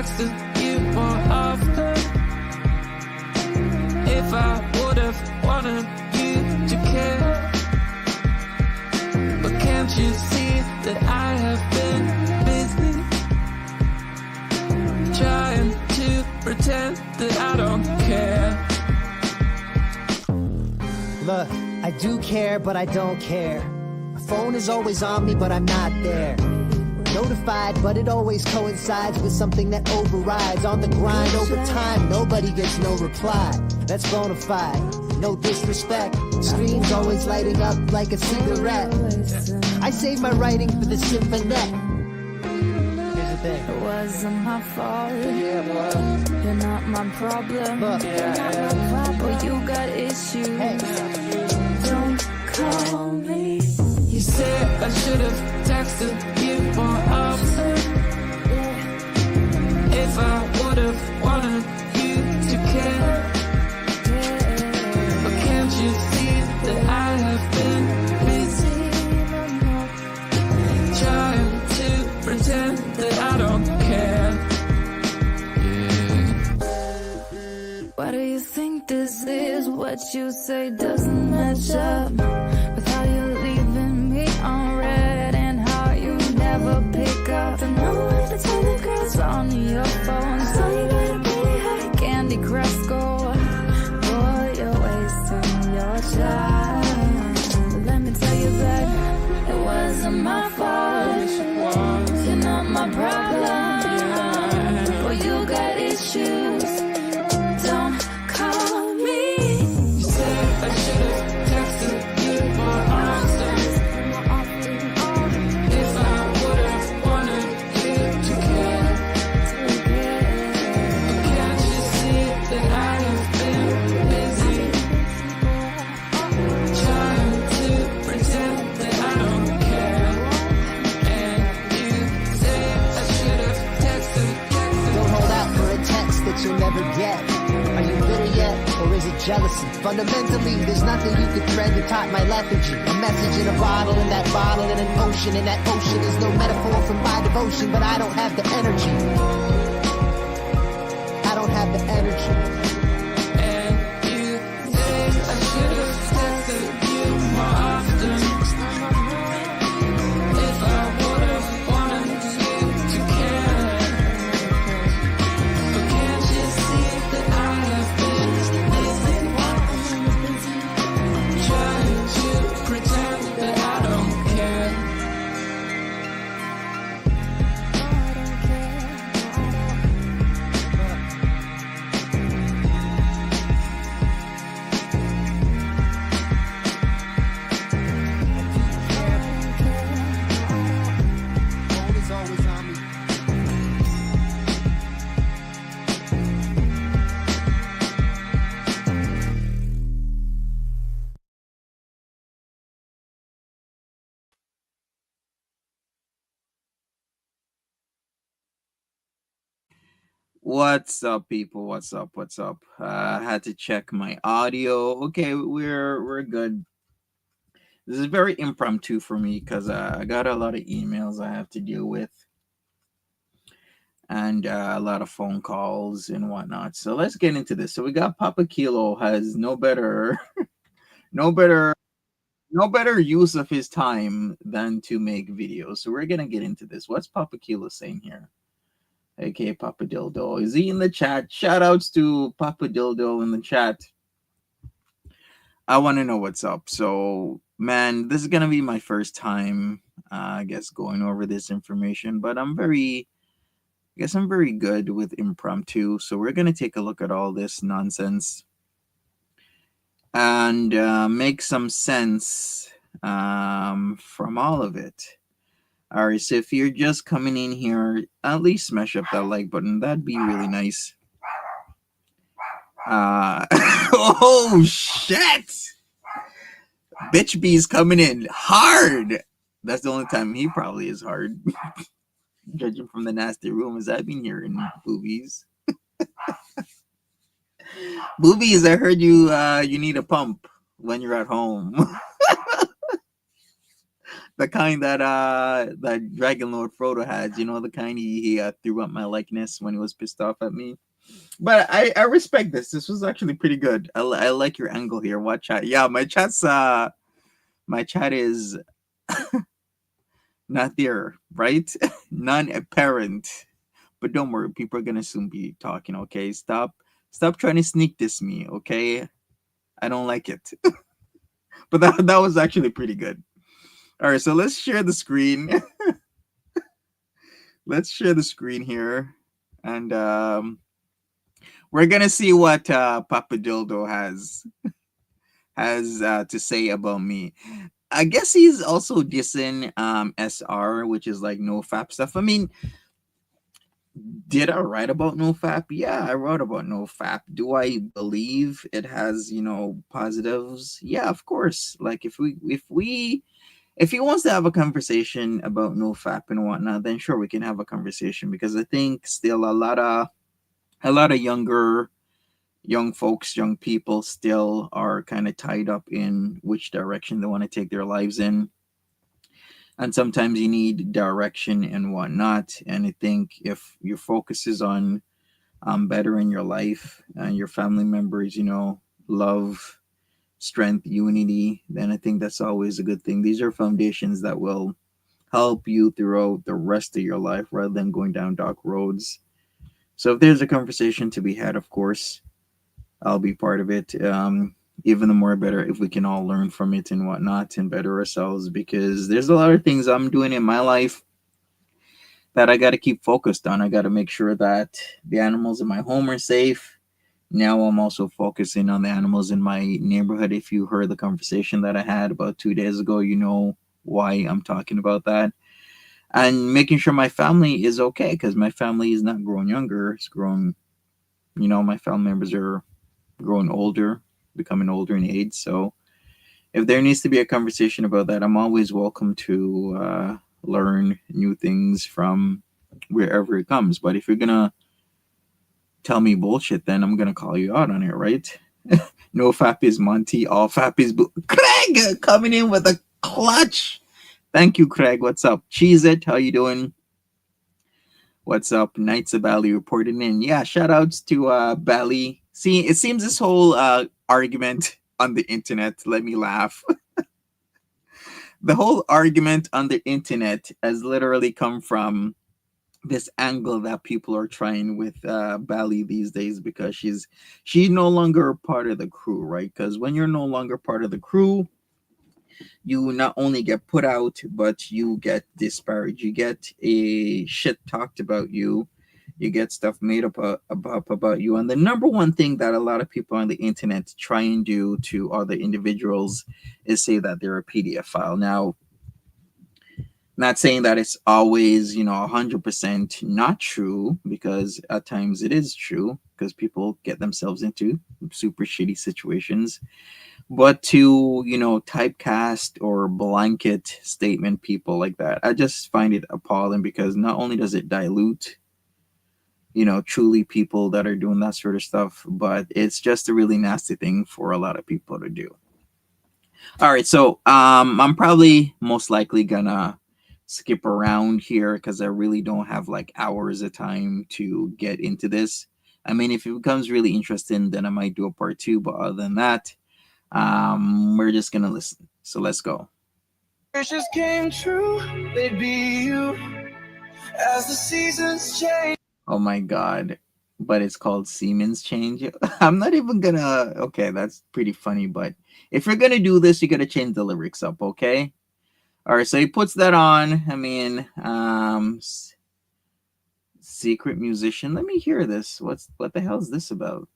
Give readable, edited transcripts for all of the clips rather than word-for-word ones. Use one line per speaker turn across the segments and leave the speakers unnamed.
texted you more often. If I would have wanted you to care. But can't you see that I have been busy trying to pretend that I don't care?
Look, I do care, but I don't care. My phone is always on me, but I'm not there. Notified, but it always coincides with something that overrides. On the grind over time, nobody gets no reply. That's bona fide, no disrespect. Screens always lighting up like a cigarette. I save my writing for the symphonette. Here's the thing.
It wasn't my fault.
Yeah, it was.
You're not my problem.
Look.
You're not my problem. But you got issues.
Hey.
Don't call me.
You said I should have texted you more often. If I would have wanted you to care. But can't you see that I have been busy trying to pretend that I don't care?
Why do you think this is? What you say doesn't match up with how you're leaving me on red and how you never pick up. And no way to tell the girls on your phone. So you gotta be high Candy Crush score. Boy, you're wasting your time. But let me tell you that it wasn't my fault. You're not my problem. Boy, you got issues. Don't call me.
You said I should have texted you more often. If I would have wanted you to care. But can't you see that I have been busy trying to pretend that I don't care? And you say I should have texted.
Don't hold out for a text that you'll never get. Are you bitter yet, or is it jealousy? Fundamentally, there's nothing you could thread to top my lethargy. A message in a bottle, and that bottle in an ocean, and that ocean is no metaphor for my devotion, but I don't have the energy. I don't have the energy.
And you say I should have texted you more often. If I would have wanted you to care. But can't you see that I have been busy trying to pretend that I don't care?
Phone is always on me.
What's up, people? What's up? What's up? I had to check my audio. Okay, we're good. This is very impromptu for me because I got a lot of emails I have to deal with and a lot of phone calls and whatnot. So let's get into this. So we got Papa Kilo has no better, no better, no better use of his time than to make videos. So we're gonna get into this. What's Papa Kilo saying here? Okay, Papa Dildo. Is he in the chat? Shout outs to Papa Dildo in the chat. I want to know what's up. So, man, this is going to be my first time, I guess, going over this information. But I'm very good with impromptu. So we're going to take a look at all this nonsense and make some sense from all of it. All right, so if you're just coming in here, at least smash up that like button. That'd be really nice. Oh, shit! Bitch B's coming in hard. That's the only time he probably is hard. Judging from the nasty rumors I've been hearing, boobies. Boobies, I heard you need a pump when you're at home. the kind that Dragon Lord Frodo has, you know, the kind he threw up my likeness when he was pissed off at me. But I respect this. This was actually pretty good. I like your angle here. What chat? Yeah, my chat is not there, right? Non apparent. But don't worry, people are gonna soon be talking, okay? Stop trying to sneak this me, okay? I don't like it. But that was actually pretty good. All right, so let's share the screen. Let's share the screen here. And we're gonna see what Papa Dildo has to say about me. I guess he's also dissing SR, which is like no fap stuff. I mean, did I write about no fap? Yeah, I wrote about no fap. Do I believe it has, you know, positives? Yeah, of course. Like if he wants to have a conversation about no fap and whatnot, then sure we can have a conversation, because I think still a lot of young folks, young people still are kind of tied up in which direction they want to take their lives in. And sometimes you need direction and whatnot. And I think if your focus is on bettering your life and your family members, you know, love, strength, unity, then I think that's always a good thing. These are foundations that will help you throughout the rest of your life rather than going down dark roads. So if there's a conversation to be had, of course, I'll be part of it. Even the more better if we can all learn from it and whatnot and better ourselves, because there's a lot of things I'm doing in my life that I got to keep focused on. I got to make sure that the animals in my home are safe. Now I'm also focusing on the animals in my neighborhood. If you heard the conversation that I had about 2 days ago, you know why I'm talking about that. And making sure my family is okay, because my family is not growing younger, it's growing, you know, my family members are growing older, becoming older in age. So if there needs to be a conversation about that, I'm always welcome to learn new things from wherever it comes. But if you're gonna tell me bullshit, then I'm gonna call you out on it, right? No fap is Monty, all fap is Craig coming in with a clutch. Thank you, Craig. What's up? Cheese it. How you doing? What's up? Knights of Bali reporting in. Yeah, shout outs to Bali. See, it seems this whole argument on the internet, let me laugh. The whole argument on the internet has literally come from this angle that people are trying with Bali these days, because she's no longer part of the crew, right? Because when you're no longer part of the crew, you not only get put out, but you get disparaged. You get a shit talked about you. You get stuff made up about you. And the number one thing that a lot of people on the internet try and do to other individuals is say that they're a PDF file. Now, not saying that it's always, you know, 100% not true, because at times it is true, because people get themselves into super shitty situations. But to, you know, typecast or blanket statement people like that, I just find it appalling, because not only does it dilute, you know, truly people that are doing that sort of stuff, but it's just a really nasty thing for a lot of people to do. All right, so I'm probably most likely gonna skip around here, because I really don't have like hours of time to get into this. I mean, if it becomes really interesting, then I might do a part two. But other than that, we're just gonna listen. So let's go.
Wishes came true, they'd be you as the seasons change.
Oh my god. But it's called Siemens change. I'm not even gonna. Okay, that's pretty funny. But if you're gonna do this, you gotta change the lyrics up, okay? All right, so he puts that on. I mean, secret musician. Let me hear this. What the hell is this about?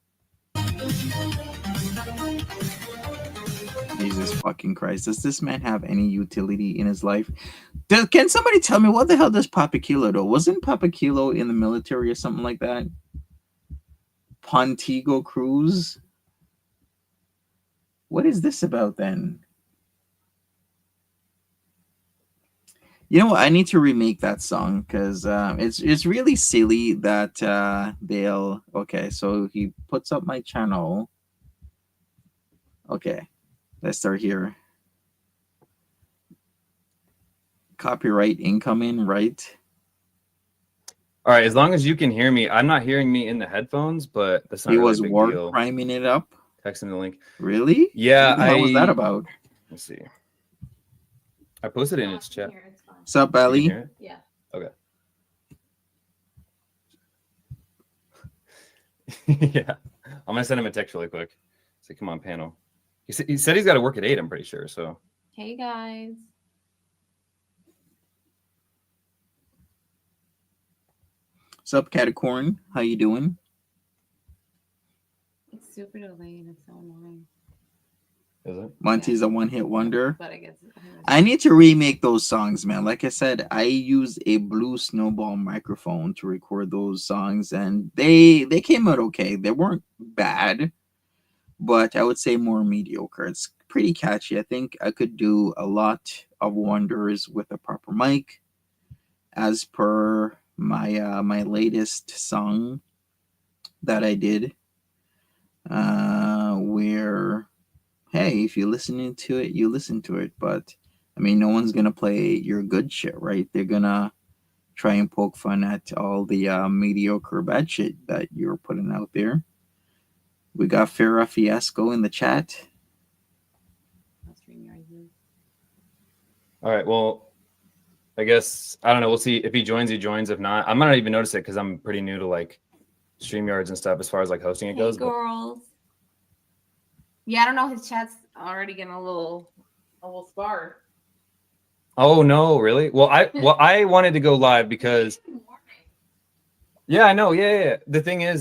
Jesus fucking Christ. Does this man have any utility in his life? Can somebody tell me what the hell does Papa Kilo do? Wasn't Papa Kilo in the military or something like that? Pontigo Cruz? What is this about then? You know what? I need to remake that song, because it's really silly that they'll. Okay, so he puts up my channel. Okay, let's start here. Copyright incoming, right?
All right, as long as you can hear me. I'm not hearing me in the headphones, but that's not
He
really a
was
big
war
deal.
criming it up.
Text him the link.
Really?
Yeah,
What the hell was that about?
Let's see. I posted it in its chat.
What's up,
You can
Ellie?
hear it?
Yeah.
Okay. Yeah. I'm gonna send him a text really quick. Say, come on, panel. He said he's got to work at 8, I'm pretty sure. So
Hey guys.
What's up, Catacorn? How you doing?
It's super delayed. It's so annoying.
is it?
Monty's a one-hit wonder.
But I guess
I need to remake those songs, man. Like I said, I use a Blue Snowball microphone to record those songs, and they came out okay. They weren't bad, but I would say more mediocre. It's pretty catchy. I think I could do a lot of wonders with a proper mic, as per my my latest song that I did, where hey, if you're listening to it, you listen to it. But I mean, no one's gonna play your good shit, right? They're gonna try and poke fun at all the mediocre bad shit that you're putting out there. We got Farrah Fiasco in the chat.
All right. Well, I guess I don't know. We'll see if he joins. He joins. If not, I might not even notice it because I'm pretty new to like StreamYards and stuff as far as like hosting it goes.
Girls. Yeah, I don't know. His chat's already getting a little sparred.
Oh no, really? Well, I wanted to go live because yeah, I know. Yeah. The thing is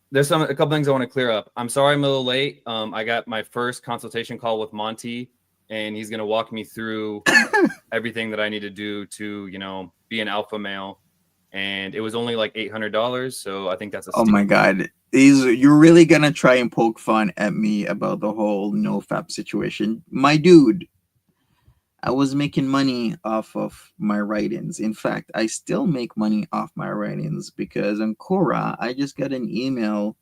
there's a couple things I want to clear up. I'm sorry I'm a little late. I got my first consultation call with Monty, and he's gonna walk me through everything that I need to do to, be an alpha male. And it was only like $800, so I think that's a
Oh my god. You're really gonna try and poke fun at me about the whole nofap situation. My dude, I was making money off of my write-ins. In fact, I still make money off my write-ins because on Quora, I just got an email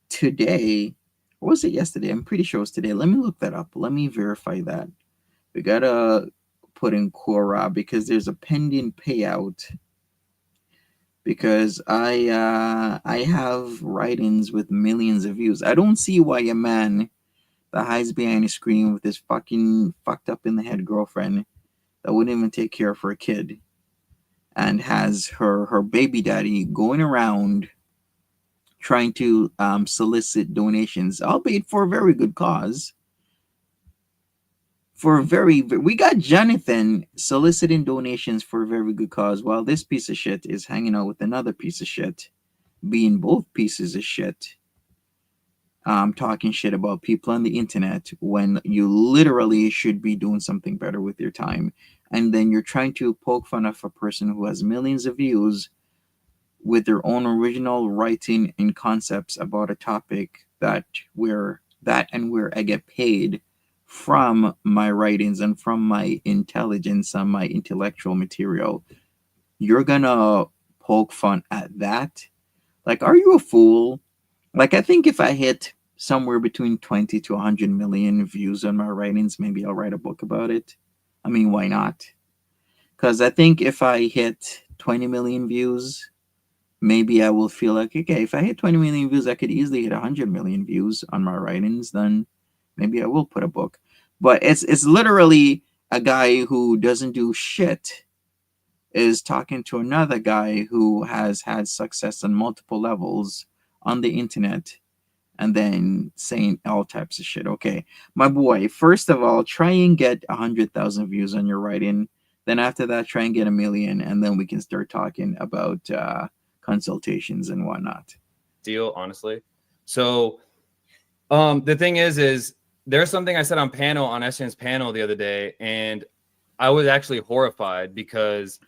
today. Or was it yesterday? I'm pretty sure it was today. Let me look that up. Let me verify that. We gotta put in Quora because there's a pending payout. Because I have write-ins with millions of views. I don't see why a man that hides behind a screen with his fucking fucked up in the head girlfriend that wouldn't even take care of her kid and has her baby daddy going around trying to solicit donations, albeit for a very good cause. We got Jonathan soliciting donations for a very good cause, while this piece of shit is hanging out with another piece of shit, being both pieces of shit, talking shit about people on the internet when you literally should be doing something better with your time. And then you're trying to poke fun of a person who has millions of views with their own original writing and concepts about a topic where I get paid from my writings and from my intelligence and my intellectual material. You're gonna poke fun at that? Like, are you a fool? Like, I think if I hit somewhere between 20 to 100 million views on my writings, maybe I'll write a book about it. I mean, why not? Because I think if I hit 20 million views, maybe I will feel like, okay, if I hit 20 million views, I could easily hit 100 million views on my writings. Then maybe I will put a book. But it's literally a guy who doesn't do shit is talking to another guy who has had success on multiple levels on the internet and then saying all types of shit. Okay, my boy, first of all, try and get 100,000 views on your writing. Then after that, try and get 1 million, and then we can start talking about consultations and whatnot.
Deal, honestly. So the thing is there's something I said on SJam's panel the other day, and I was actually horrified because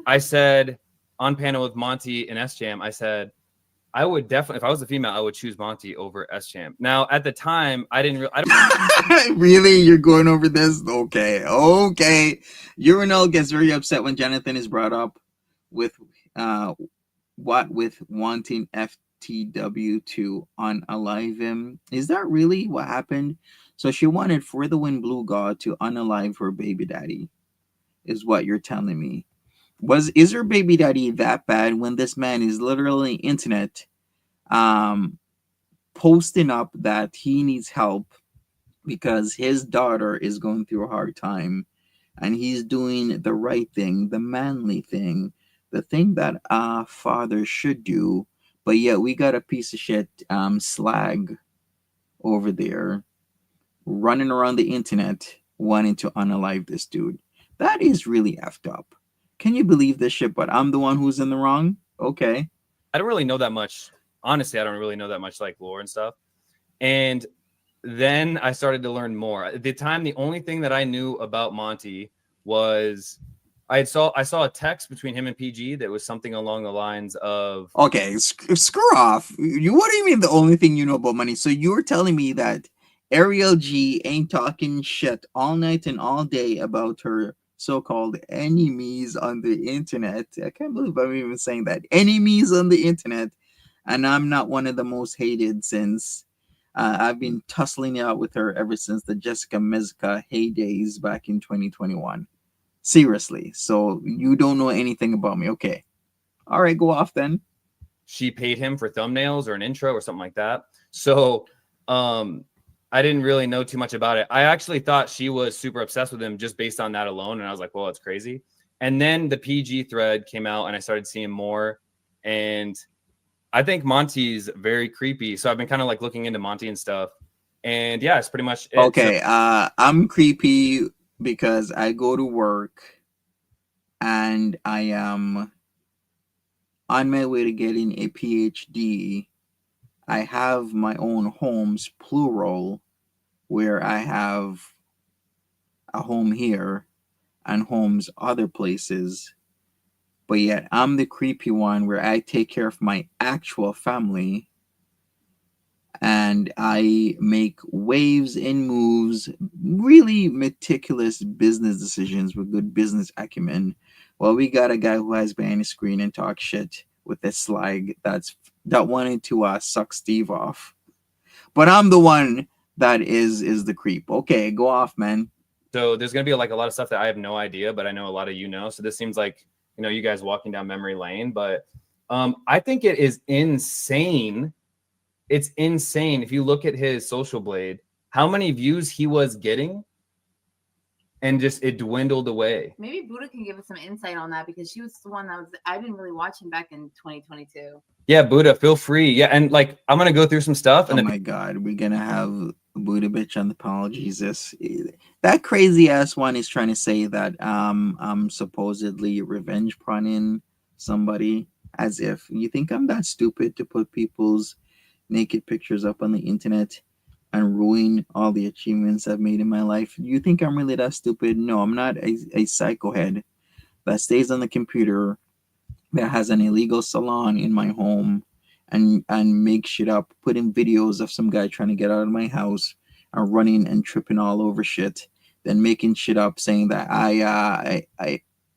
I said on panel with Monty and SJam, I said, I would definitely, if I was a female, I would choose Monty over SJam. Now, at the time, I didn't
Really? You're going over this? Okay. Urinal gets very upset when Jonathan is brought up with with wanting FTW to unalive him. Is that really what happened? So she wanted For the Win Blue God to unalive her baby daddy. is what you're telling me. Is her baby daddy that bad when this man is literally internet posting up that he needs help because his daughter is going through a hard time, and he's doing the right thing, the manly thing, the thing that a father should do, but yet we got a piece of shit slag over there running around the internet wanting to unalive this dude. That is really effed up. Can you believe this shit? But I'm the one who's in the wrong? Okay.
I don't really know that much. Honestly, I don't really know that much like lore and stuff. And then I started to learn more. At the time, the only thing that I knew about Monty was I saw a text between him and PG that was something along the lines of,
Okay, screw off. What do you mean the only thing you know about money? So you're telling me that Ariel G ain't talking shit all night and all day about her so-called enemies on the internet. I can't believe I'm even saying that. Enemies on the internet. And I'm not one of the most hated since I've been tussling out with her ever since the Jessica Mezka heydays back in 2021. Seriously. So you don't know anything about me. Okay. All right, go off then.
she paid him for thumbnails or an intro or something like that. So I didn't really know too much about it. I actually thought she was super obsessed with him just based on that alone. And I was like, well, it's crazy. And then the PG thread came out and I started seeing more. And I think Monty's very creepy. So I've been kind of like looking into Monty and stuff. And yeah, it's pretty much it.
Okay, I'm creepy because I go to work and I am on my way to getting a PhD. I have my own homes, plural, where I have a home here and homes other places. But yet I'm the creepy one where I take care of my actual family and I make waves and moves, really meticulous business decisions with good business acumen. Well, we got a guy who has behind his screen and talk shit with this slag that wanted to suck Steve off. But I'm the one that is the creep. Okay, go off, man.
So there's going to be like a lot of stuff that I have no idea, but I know a lot of you know. So this seems like, you know, you guys walking down memory lane. But I think it is insane. It's insane. If you look at his Social Blade, how many views he was getting and just it dwindled away.
Maybe Buddha can give us some insight on that because she was the one that was, I didn't really watch him back in 2022.
Yeah, Buddha, feel free. Yeah, and like I'm going to go through some stuff. And
Oh my God, we're going to have Buddha bitch on the panel. Jesus. That crazy ass one is trying to say that I'm supposedly revenge pawning somebody, as if you think I'm that stupid to put people's naked pictures up on the internet and ruin all the achievements I've made in my life. You think I'm really that stupid? No, I'm not a psycho head that stays on the computer, that has an illegal salon in my home and make shit up, putting videos of some guy trying to get out of my house and running and tripping all over shit, then making shit up saying that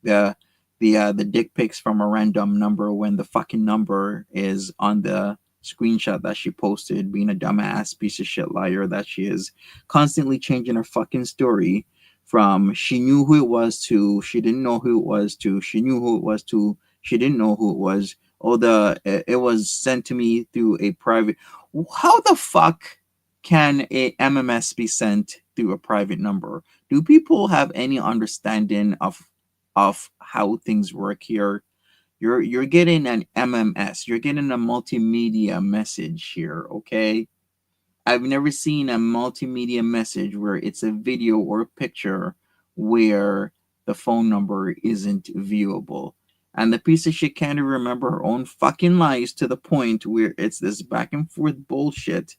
the dick pics from a random number when the fucking number is on the screenshot that she posted, being a dumbass piece of shit liar that she is, constantly changing her fucking story from she knew who it was to she didn't know who it was to she knew who it was to she didn't know who it was. Oh, it was sent to me through a private. How the fuck can a MMS be sent through a private number? Do people have any understanding of how things work here? You're getting an MMS. You're getting a multimedia message here, okay? I've never seen a multimedia message where it's a video or a picture where the phone number isn't viewable. And the piece of shit can't even remember her own fucking lies to the point where it's this back and forth bullshit.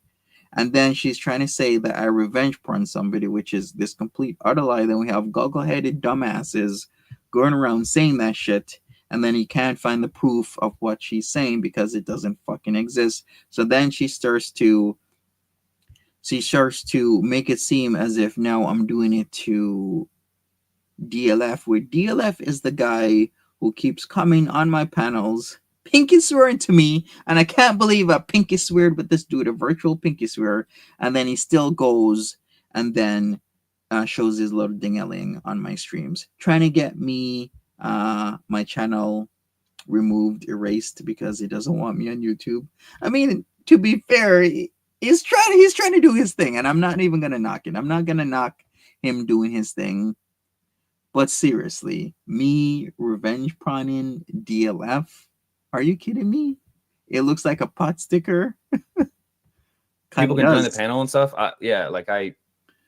And then she's trying to say that I revenge porn somebody, which is this complete utter lie. Then we have goggle-headed dumbasses going around saying that shit. And then he can't find the proof of what she's saying because it doesn't fucking exist. So then she starts to make it seem as if now I'm doing it to DLF, where DLF is the guy who keeps coming on my panels, pinky swearing to me, and I can't believe I pinky sweared with this dude, a virtual pinky swear, and then he still goes and then shows his little ding-a-ling on my streams, trying to get me my channel removed, erased, because he doesn't want me on YouTube. I mean, to be fair, he's trying to do his thing, and I'm not even gonna knock it. I'm not gonna knock him doing his thing. But seriously, me revenge prawning DLF? Are you kidding me? It looks like a pot sticker.
People can join the panel and stuff. Yeah, like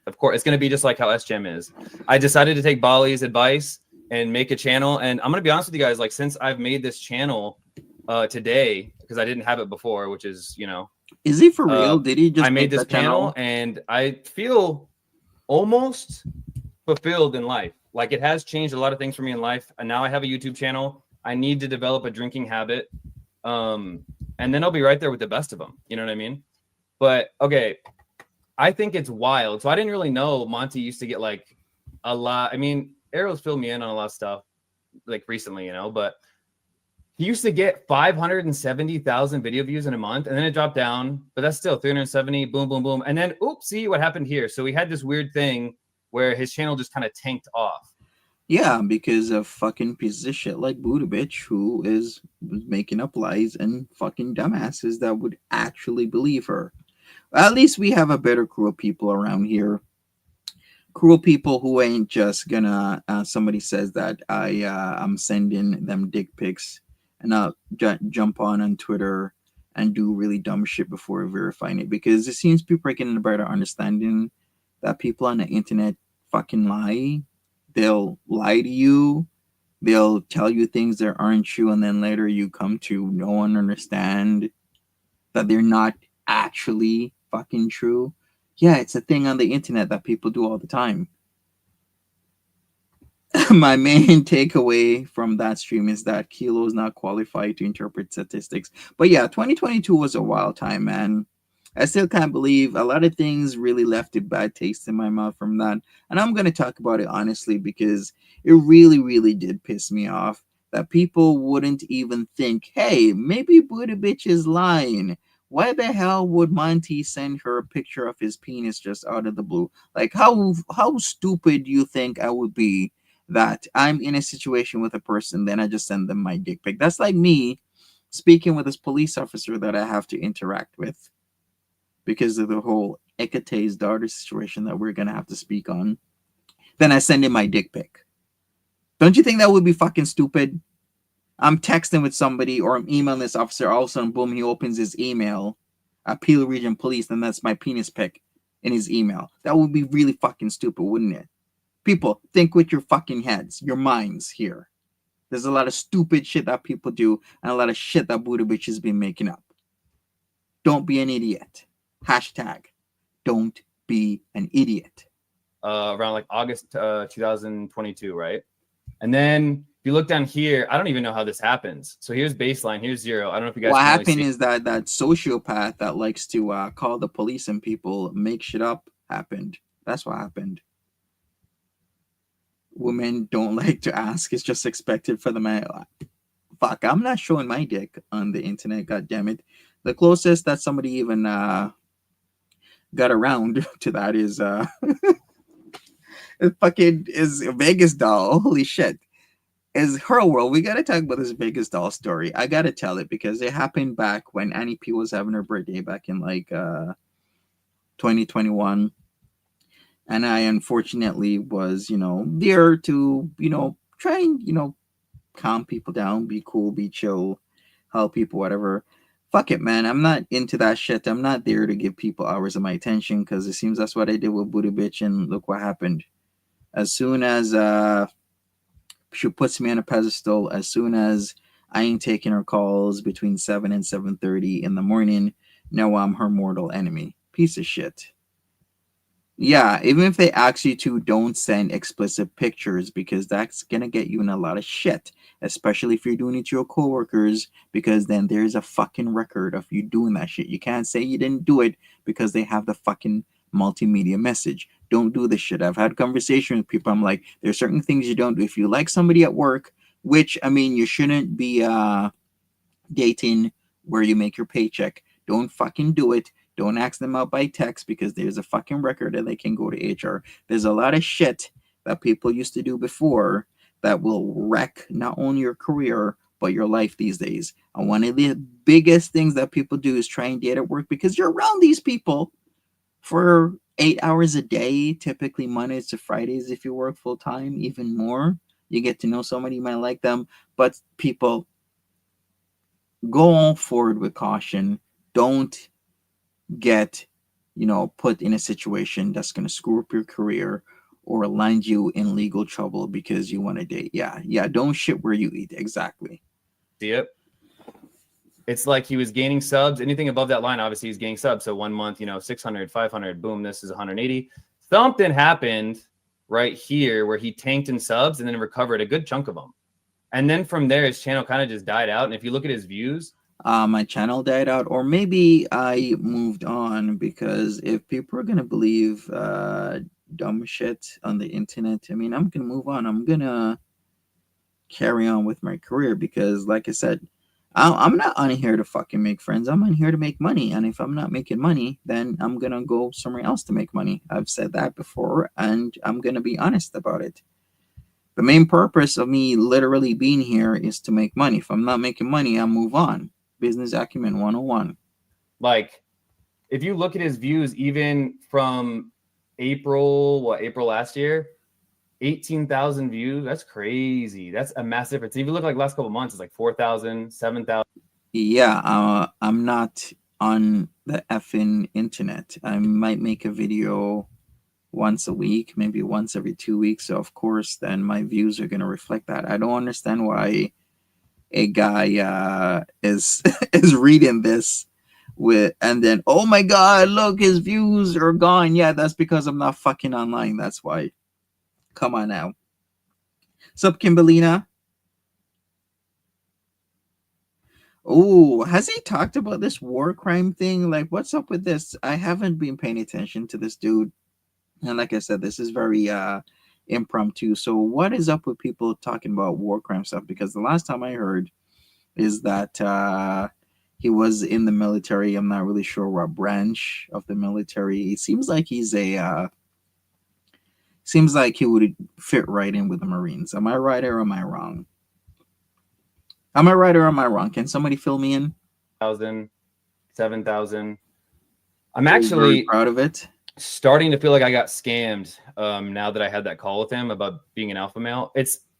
of course, it's gonna be just like how SGM is. I decided to take Bali's advice and make a channel, and I'm gonna be honest with you guys. Like, since I've made this channel today, because I didn't have it before, which is, you know,
is he for real? Did he just?
I made this panel, and I feel almost fulfilled in life. Like, it has changed a lot of things for me in life, and now I have a YouTube channel. I need to develop a drinking habit, and then I'll be right there with the best of them. You know what I mean? But okay, I think it's wild. So I didn't really know Monty used to get like a lot. I mean, Arrow's filled me in on a lot of stuff like recently, you know, but he used to get 570,000 video views in a month, and then it dropped down, but that's still 370, boom, boom, boom. And then, oops, see what happened here. So he had this weird thing where his channel just kind of tanked off.
Yeah, because of fucking piece of shit like Buddha bitch, who was making up lies, and fucking dumbasses that would actually believe her. At least we have a better crew of people around here. Crew of people who ain't just gonna, somebody says that I'm sending them dick pics, and I'll jump on Twitter and do really dumb shit before verifying it, because it seems people are getting a better understanding that people on the internet fucking lie. They'll lie to you. They'll tell you things that aren't true, and then later you come to know and understand that they're not actually fucking true. Yeah, it's a thing on the internet that people do all the time. My main takeaway from that stream is that Kilo is not qualified to interpret statistics. But yeah, 2022 was a wild time, man. I still can't believe a lot of things really left a bad taste in my mouth from that. And I'm going to talk about it honestly, because it really, really did piss me off that people wouldn't even think, hey, maybe Buddha bitch is lying. Why the hell would Monty send her a picture of his penis just out of the blue? Like, how stupid do you think I would be that I'm in a situation with a person, then I just send them my dick pic? That's like me speaking with this police officer that I have to interact with because of the whole Ekate's daughter situation that we're going to have to speak on. Then I send him my dick pic. Don't you think that would be fucking stupid? I'm texting with somebody or I'm emailing this officer, all of a sudden, boom, he opens his email at Peel Region Police, and that's my penis pic in his email. That would be really fucking stupid, wouldn't it? People, think with your fucking heads, your minds here. There's a lot of stupid shit that people do, and a lot of shit that Buddha bitch has been making up. Don't be an idiot. Hashtag, don't be an idiot.
Around like August 2022, right? And then if you look down here, I don't even know how this happens. So here's baseline, here's 0. I don't know if you guys.
What happened is that sociopath that likes to call the police and people make shit up happened. That's what happened. Women don't like to ask. It's just expected for the man. Fuck, I'm not showing my dick on the internet. God damn it. The closest that somebody even got around to that is is a Vegas doll. Holy shit. Is her world. We gotta talk about this Vegas doll story. I gotta tell it because it happened back when Annie P was having her birthday back in like 2021. And I unfortunately was, there to, try and, calm people down, be cool, be chill, help people, whatever. Fuck it, man. I'm not into that shit. I'm not there to give people hours of my attention, because it seems that's what I did with Buddha bitch, and look what happened. As soon as she puts me on a pedestal, as soon as I ain't taking her calls between 7 and 7:30 in the morning, now I'm her mortal enemy. Piece of shit. Yeah, even if they ask you to, don't send explicit pictures, because that's going to get you in a lot of shit, especially if you're doing it to your coworkers, because then there's a fucking record of you doing that shit. You can't say you didn't do it because they have the fucking multimedia message. Don't do this shit. I've had conversations with people. I'm like, there's certain things you don't do. If you like somebody at work, which, I mean, you shouldn't be dating where you make your paycheck. Don't fucking do it. Don't ask them out by text because there's a fucking record and they can go to HR. There's a lot of shit that people used to do before that will wreck not only your career but your life these days. And one of the biggest things that people do is try and date at work because you're around these people for 8 hours a day, typically Mondays to Fridays if you work full time, even more. You get to know somebody, you might like them. But people, go on forward with caution. Don't get, put in a situation that's going to screw up your career or land you in legal trouble because you want to date. Yeah, don't shit where you eat. Exactly.
See it? It's like he was gaining subs. Anything above that line, obviously he's gaining subs. So 1 month, 600, 500, boom, this is 180. Something happened right here where he tanked in subs and then recovered a good chunk of them. And then from there, his channel kind of just died out. And if you look at his views,
my channel died out, or maybe I moved on, because if people are going to believe dumb shit on the internet, I mean, I'm going to move on. I'm going to carry on with my career because, like I said, I'm not on here to fucking make friends. I'm on here to make money. And if I'm not making money, then I'm going to go somewhere else to make money. I've said that before, and I'm going to be honest about it. The main purpose of me literally being here is to make money. If I'm not making money, I'll move on. Business acumen 101.
Like, if you look at his views, even from April last year, 18,000 views. That's crazy. That's a massive difference. If you look like last couple months, it's like 4,000, 7,000.
Yeah, I'm not on the effing internet. I might make a video once a week, maybe once every 2 weeks. So of course, then my views are going to reflect that. I don't understand why a guy is is reading this and then, oh my God, look, his views are gone. Yeah, that's because I'm not fucking online. That's why. Come on now. Sup, Kimberlina? Oh, has he talked about this war crime thing? Like, what's up with this? I haven't been paying attention to this dude. And like I said, this is very impromptu. So what is up with people talking about war crime stuff? Because the last time I heard is that he was in the military. I'm not really sure what branch of the military. It seems like he's seems like he would fit right in with the Marines. Am I right or am I wrong? Am I right or am I wrong? Can somebody fill me in?
7,000. I'm actually
proud of it.
Starting to feel like I got scammed now that I had that call with him about being an alpha male.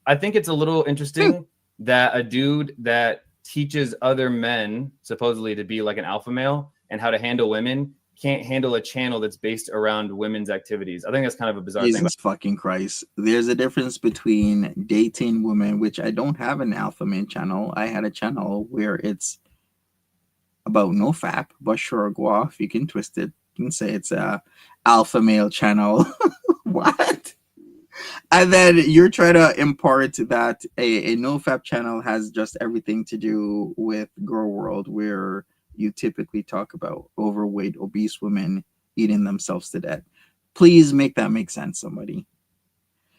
I think it's a little interesting that a dude that teaches other men supposedly to be like an alpha male and how to handle women can't handle a channel that's based around women's activities. I think that's kind of a bizarre thing.
Jesus fucking Christ. There's a difference between dating women, which I don't have an alpha man channel. I had a channel where it's about no fap, but sure, go off. You can twist it. You can say it's a alpha male channel. What? And then you're trying to impart that a no fap channel has just everything to do with girl world, where you typically talk about overweight, obese women eating themselves to death. Please make that make sense, somebody.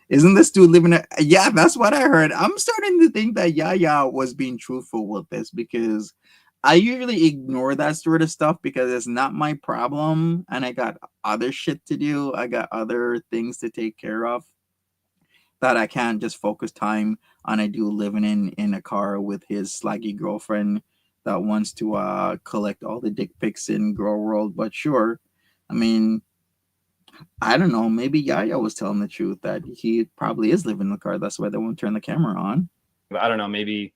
Isn't this dude living a... Yeah, that's what I heard. I'm starting to think that Yaya was being truthful with this, because I usually ignore that sort of stuff because it's not my problem and I got other shit to do. I got other things to take care of that I can't just focus time on. I do living in a car with his slaggy girlfriend that wants to collect all the dick pics in girl world. But sure, I mean, I don't know. Maybe Yaya was telling the truth that he probably is living in the car. That's why they won't turn the camera on.
I don't know. Maybe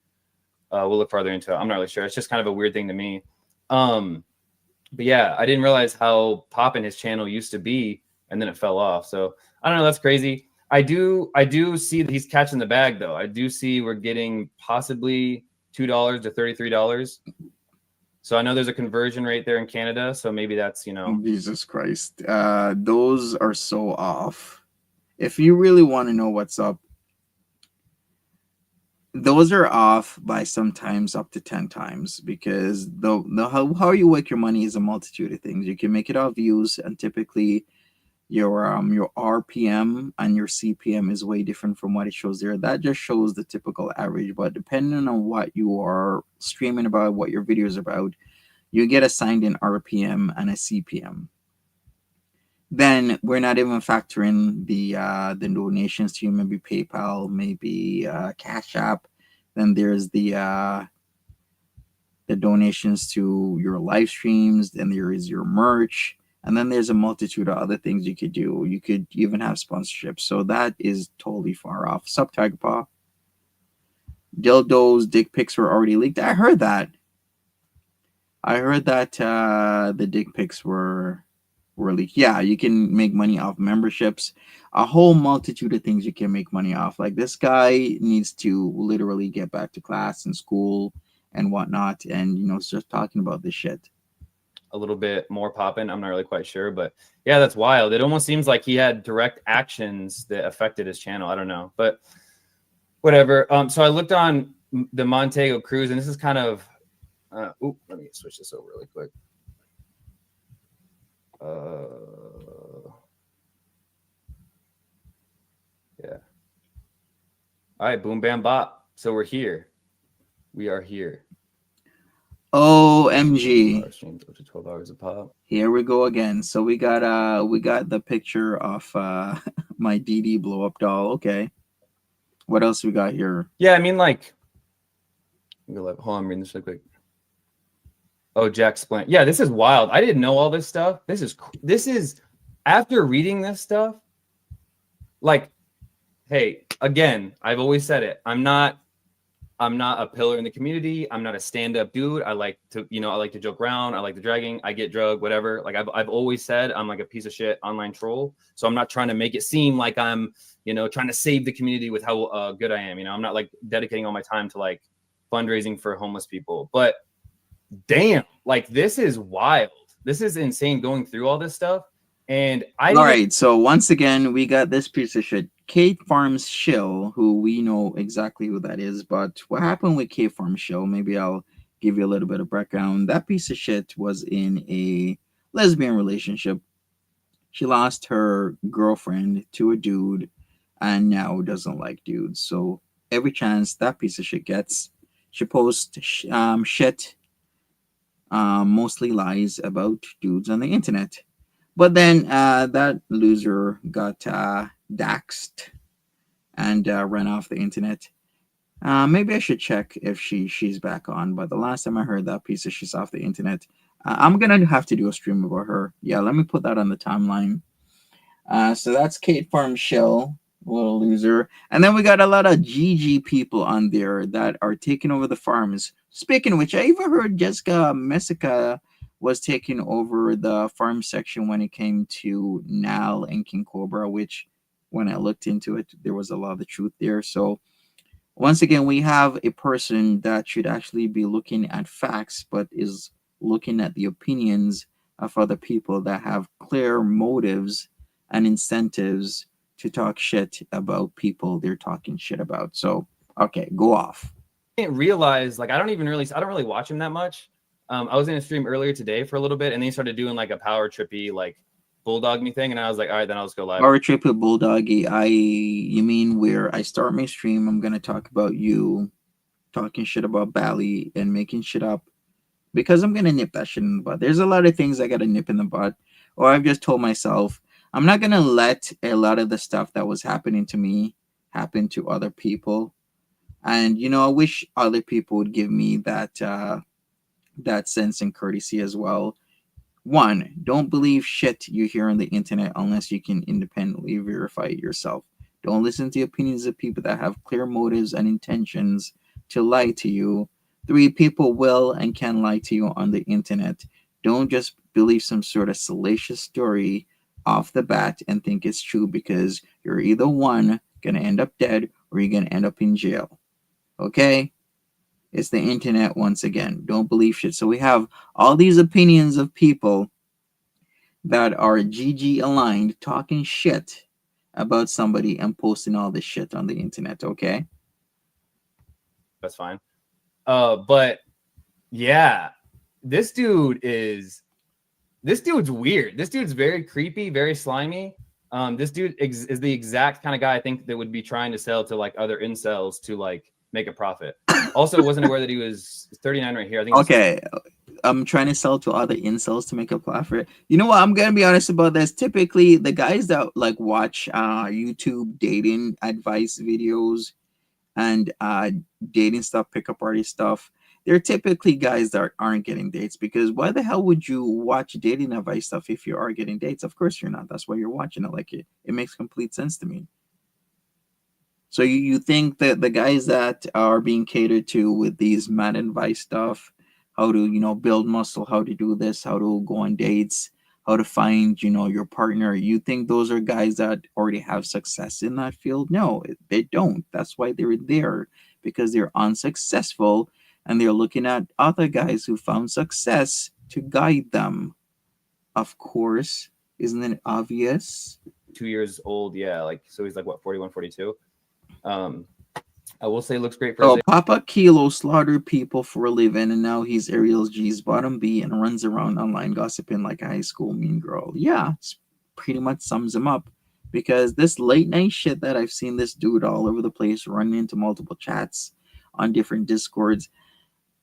we'll look farther into it. I'm not really sure. It's just kind of a weird thing to me. But yeah, I didn't realize how poppin' his channel used to be, and then it fell off. So I don't know. That's crazy. I do see that he's catching the bag, though. I do see we're getting possibly $2 to $33. So I know there's a conversion rate there in Canada. So maybe that's,
Jesus Christ. Those are so off. If you really want to know what's up, those are off by sometimes up to 10 times, because how you make your money is a multitude of things. You can make it off views, and typically your RPM and your CPM is way different from what it shows there. That just shows the typical average, but depending on what you are streaming about, what your video is about, you get assigned an RPM and a CPM. Then we're not even factoring the donations to you, maybe PayPal, maybe Cash App. Then there's the donations to your live streams. Then there is your merch, and then there's a multitude of other things you could do. You could even have sponsorships. So that is totally far off. Sup, Tiger Paw? Dildos, dick pics were already leaked. I heard that. The dick pics were leaked. Yeah, you can make money off memberships. A whole multitude of things you can make money off. Like, this guy needs to literally get back to class and school and whatnot, and start talking about this shit.
A little bit more popping. I'm not really quite sure, but yeah, that's wild. It almost seems like he had direct actions that affected his channel. I don't know, but whatever. So I looked on the Montego cruise, and this is kind of let me switch this over really quick. Yeah. All right, boom bam bop. So we're here. We are here.
OMG.
Streams up to 12 hours a pop.
Here we go again. So we got the picture of my DD blow up doll. Okay. What else we got here?
Yeah, I mean, like, hold on, I'm reading this real quick. Oh, Jack Splint. Yeah, this is wild. I didn't know all this stuff. This is after reading this stuff, like, hey, again, I've always said it. I'm not a pillar in the community. I'm not a stand-up dude. I like to joke around. I like the dragging. I get drugged, whatever. Like I've always said, I'm like a piece of shit online troll. So I'm not trying to make it seem like I'm, trying to save the community with how good I am. I'm not like dedicating all my time to like fundraising for homeless people. But damn, like, this is wild. This is insane going through all this stuff. And all
right, so once again, we got this piece of shit, Kate Farms Shill, who we know exactly who that is. But what happened with Kate Farms Shill, maybe I'll give you a little bit of background. That piece of shit was in a lesbian relationship. She lost her girlfriend to a dude and now doesn't like dudes. So every chance that piece of shit gets, she posts shit, mostly lies about dudes on the internet. But then that loser got doxxed and ran off the internet. Maybe I should check if she's back on. But the last time I heard that piece of shit's off the internet. I'm going to have to do a stream about her. Yeah, let me put that on the timeline. So that's Kate Farm Shell, little loser. And then we got a lot of GG people on there that are taking over the farms. Speaking of which, I even heard Jessica Messica was taking over the farm section when it came to Nal and King Cobra, which when I looked into it, there was a lot of the truth there. So once again, we have a person that should actually be looking at facts, but is looking at the opinions of other people that have clear motives and incentives to talk shit about people they're talking shit about. So, okay, go off.
I didn't realize, like, I don't really watch him that much. I was in a stream earlier today for a little bit, and then he started doing like a power trippy, like bulldog me thing, and I was like, all right, then I'll just go live.
Power trippy bulldoggy. You mean where I start my stream, I'm gonna talk about you talking shit about Bally and making shit up, because I'm gonna nip that shit in the butt. There's a lot of things I gotta nip in the butt, or I've just told myself I'm not gonna let a lot of the stuff that was happening to me happen to other people. And I wish other people would give me that sense and courtesy as well. One, don't believe shit you hear on the internet unless you can independently verify it yourself. Don't listen to the opinions of people that have clear motives and intentions to lie to you. 3, people will and can lie to you on the internet. Don't just believe some sort of salacious story off the bat and think it's true, because you're either one, gonna end up dead, or you're gonna end up in jail. Okay? It's the internet once again. Don't believe shit. So we have all these opinions of people that are GG aligned talking shit about somebody and posting all this shit on the internet, okay?
That's fine. But yeah, this dude's weird. This dude's very creepy, very slimy. This dude is the exact kind of guy I think that would be trying to sell to like other incels to like make a profit. Also, wasn't aware that he was 39 right here. I think.
I'm trying to sell to other incels to make a profit. You know what? I'm gonna be honest about this. Typically, the guys that like watch YouTube dating advice videos and dating stuff, pickup party stuff, they're typically guys that aren't getting dates, because why the hell would you watch dating advice stuff if you are getting dates? Of course you're not. That's why you're watching it. Like it makes complete sense to me. So you think that the guys that are being catered to with these mad advice stuff, how to, build muscle, how to do this, how to go on dates, how to find, your partner, you think those are guys that already have success in that field? No, they don't. That's why they're there, because they're unsuccessful and they're looking at other guys who found success to guide them. Of course, isn't it obvious?
2 years old. Yeah, like so he's like what 41, 42. I will say looks great for
Oh,
his
Papa Kilo slaughtered people for a living, and now he's Ariel G's bottom B and runs around online gossiping like a high school mean girl. Yeah, it's pretty much sums him up. Because this late night shit that I've seen this dude all over the place running into multiple chats on different discords,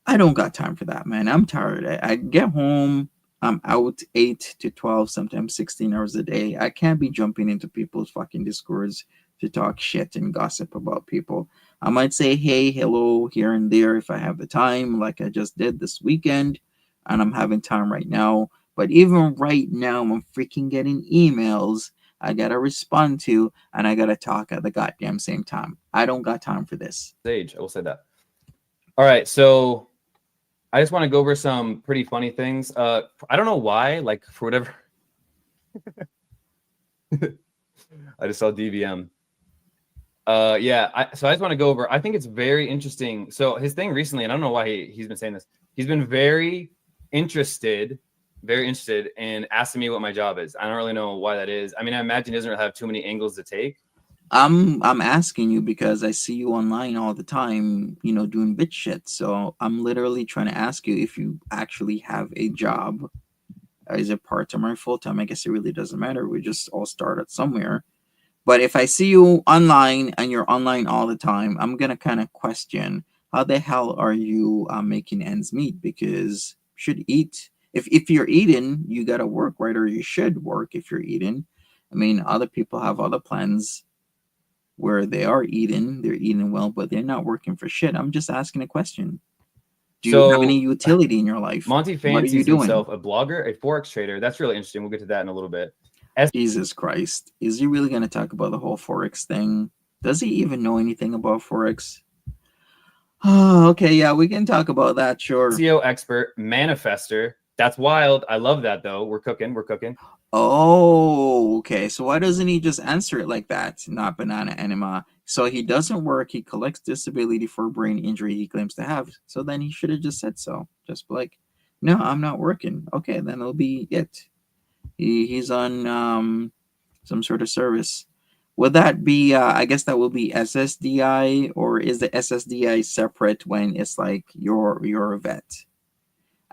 I don't got time for that, man. I'm tired. I get home, I'm out 8 to 12, sometimes 16 hours a day. I can't be jumping into people's fucking discords to talk shit and gossip about people. I might say hey, hello here and there if I have the time, like I just did this weekend, and I'm having time right now. But even right now, I'm freaking getting emails I gotta respond to, and I gotta talk at the goddamn same time. I don't got time for this.
age. I will say that. All right, so I just want to go over some pretty funny things. I don't know why, like for whatever. I just saw DVM. Yeah, so I just want to go over. I think it's very interesting. So his thing recently, and I don't know why he's been saying this. He's been very interested in asking me what my job is. I don't really know why that is. I mean, I imagine he doesn't really have too many angles to take.
I'm asking you because I see you online all the time, doing bitch shit. So I'm literally trying to ask you if you actually have a job. Is it part-time or full-time? I guess it really doesn't matter. We just all start at somewhere. But if I see you online and you're online all the time, I'm gonna kind of question how the hell are you making ends meet? Because you should eat. If you're eating, you gotta work, right? Or you should work if you're eating. I mean, other people have other plans where they're eating well, but they're not working for shit. I'm just asking a question. Do you have any utility in your life?
Monty fancies himself a blogger, a forex trader. That's really interesting. We'll get to that in a little bit.
Jesus Christ. Is he really going to talk about the whole Forex thing? Does he even know anything about Forex? Oh, okay. Yeah, we can talk about that. Sure.
SEO expert, manifester. That's wild. I love that, though. We're cooking.
Oh, okay. So why doesn't he just answer it like that? Not banana enema. So he doesn't work. He collects disability for brain injury he claims to have. So then he should have just said so. Just like, no, I'm not working. Okay, then it'll be it. He's on some sort of service. Would that be? I guess that will be SSDI, or is the SSDI separate when it's like you're a vet?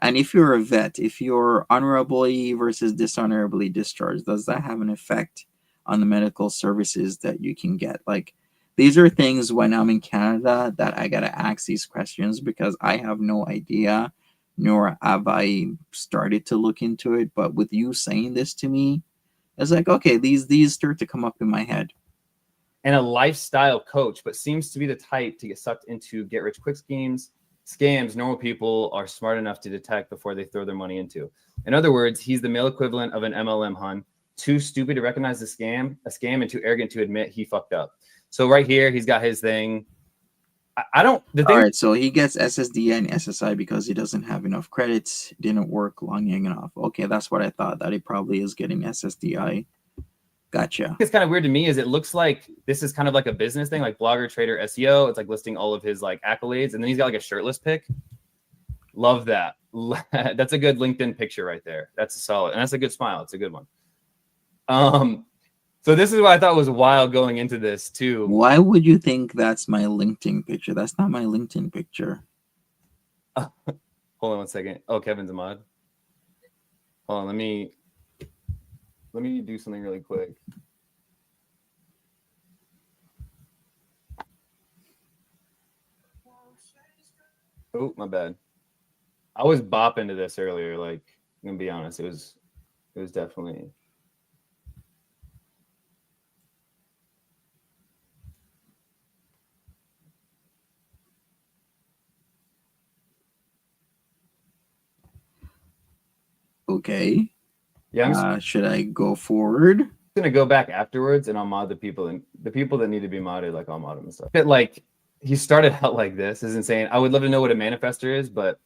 And if you're a vet, if you're honorably versus dishonorably discharged, does that have an effect on the medical services that you can get? Like, these are things when I'm in Canada that I gotta ask these questions because I have no idea, nor have I started to look into it. But with you saying this to me, it's like, okay, these start to come up in my head.
And a lifestyle coach, but seems to be the type to get sucked into get rich quick scams normal people are smart enough to detect before they throw their money into. In other words, he's the male equivalent of an MLM hun, too stupid to recognize a scam, and too arrogant to admit he fucked up. So right here, he's got his thing. All right,
so he gets SSD and SSI because he doesn't have enough credits, didn't work long enough. Okay, that's what I thought, that he probably is getting SSDI. Gotcha.
It's kind of weird to me is it looks like this is kind of like a business thing, like blogger, trader, SEO. It's like listing all of his like accolades, and then he's got like a shirtless pic. Love that. That's a good LinkedIn picture right there. That's a solid, and that's a good smile. It's a good one. So this is what I thought was wild going into this too.
Why would you think that's my LinkedIn picture? That's not my LinkedIn picture.
Hold on one second. Oh, Kevin's a mod. Hold on, let me do something really quick. Oh, my bad. I was bopping to this earlier. Like, I'm gonna be honest, it was definitely.
Okay.
Yeah, I'm just
Should I go forward?
gonna go back afterwards and I'll mod the people that need to be modded, like I'll mod them and stuff. But like he started out like this is insane. I would love to know what a manifester is, but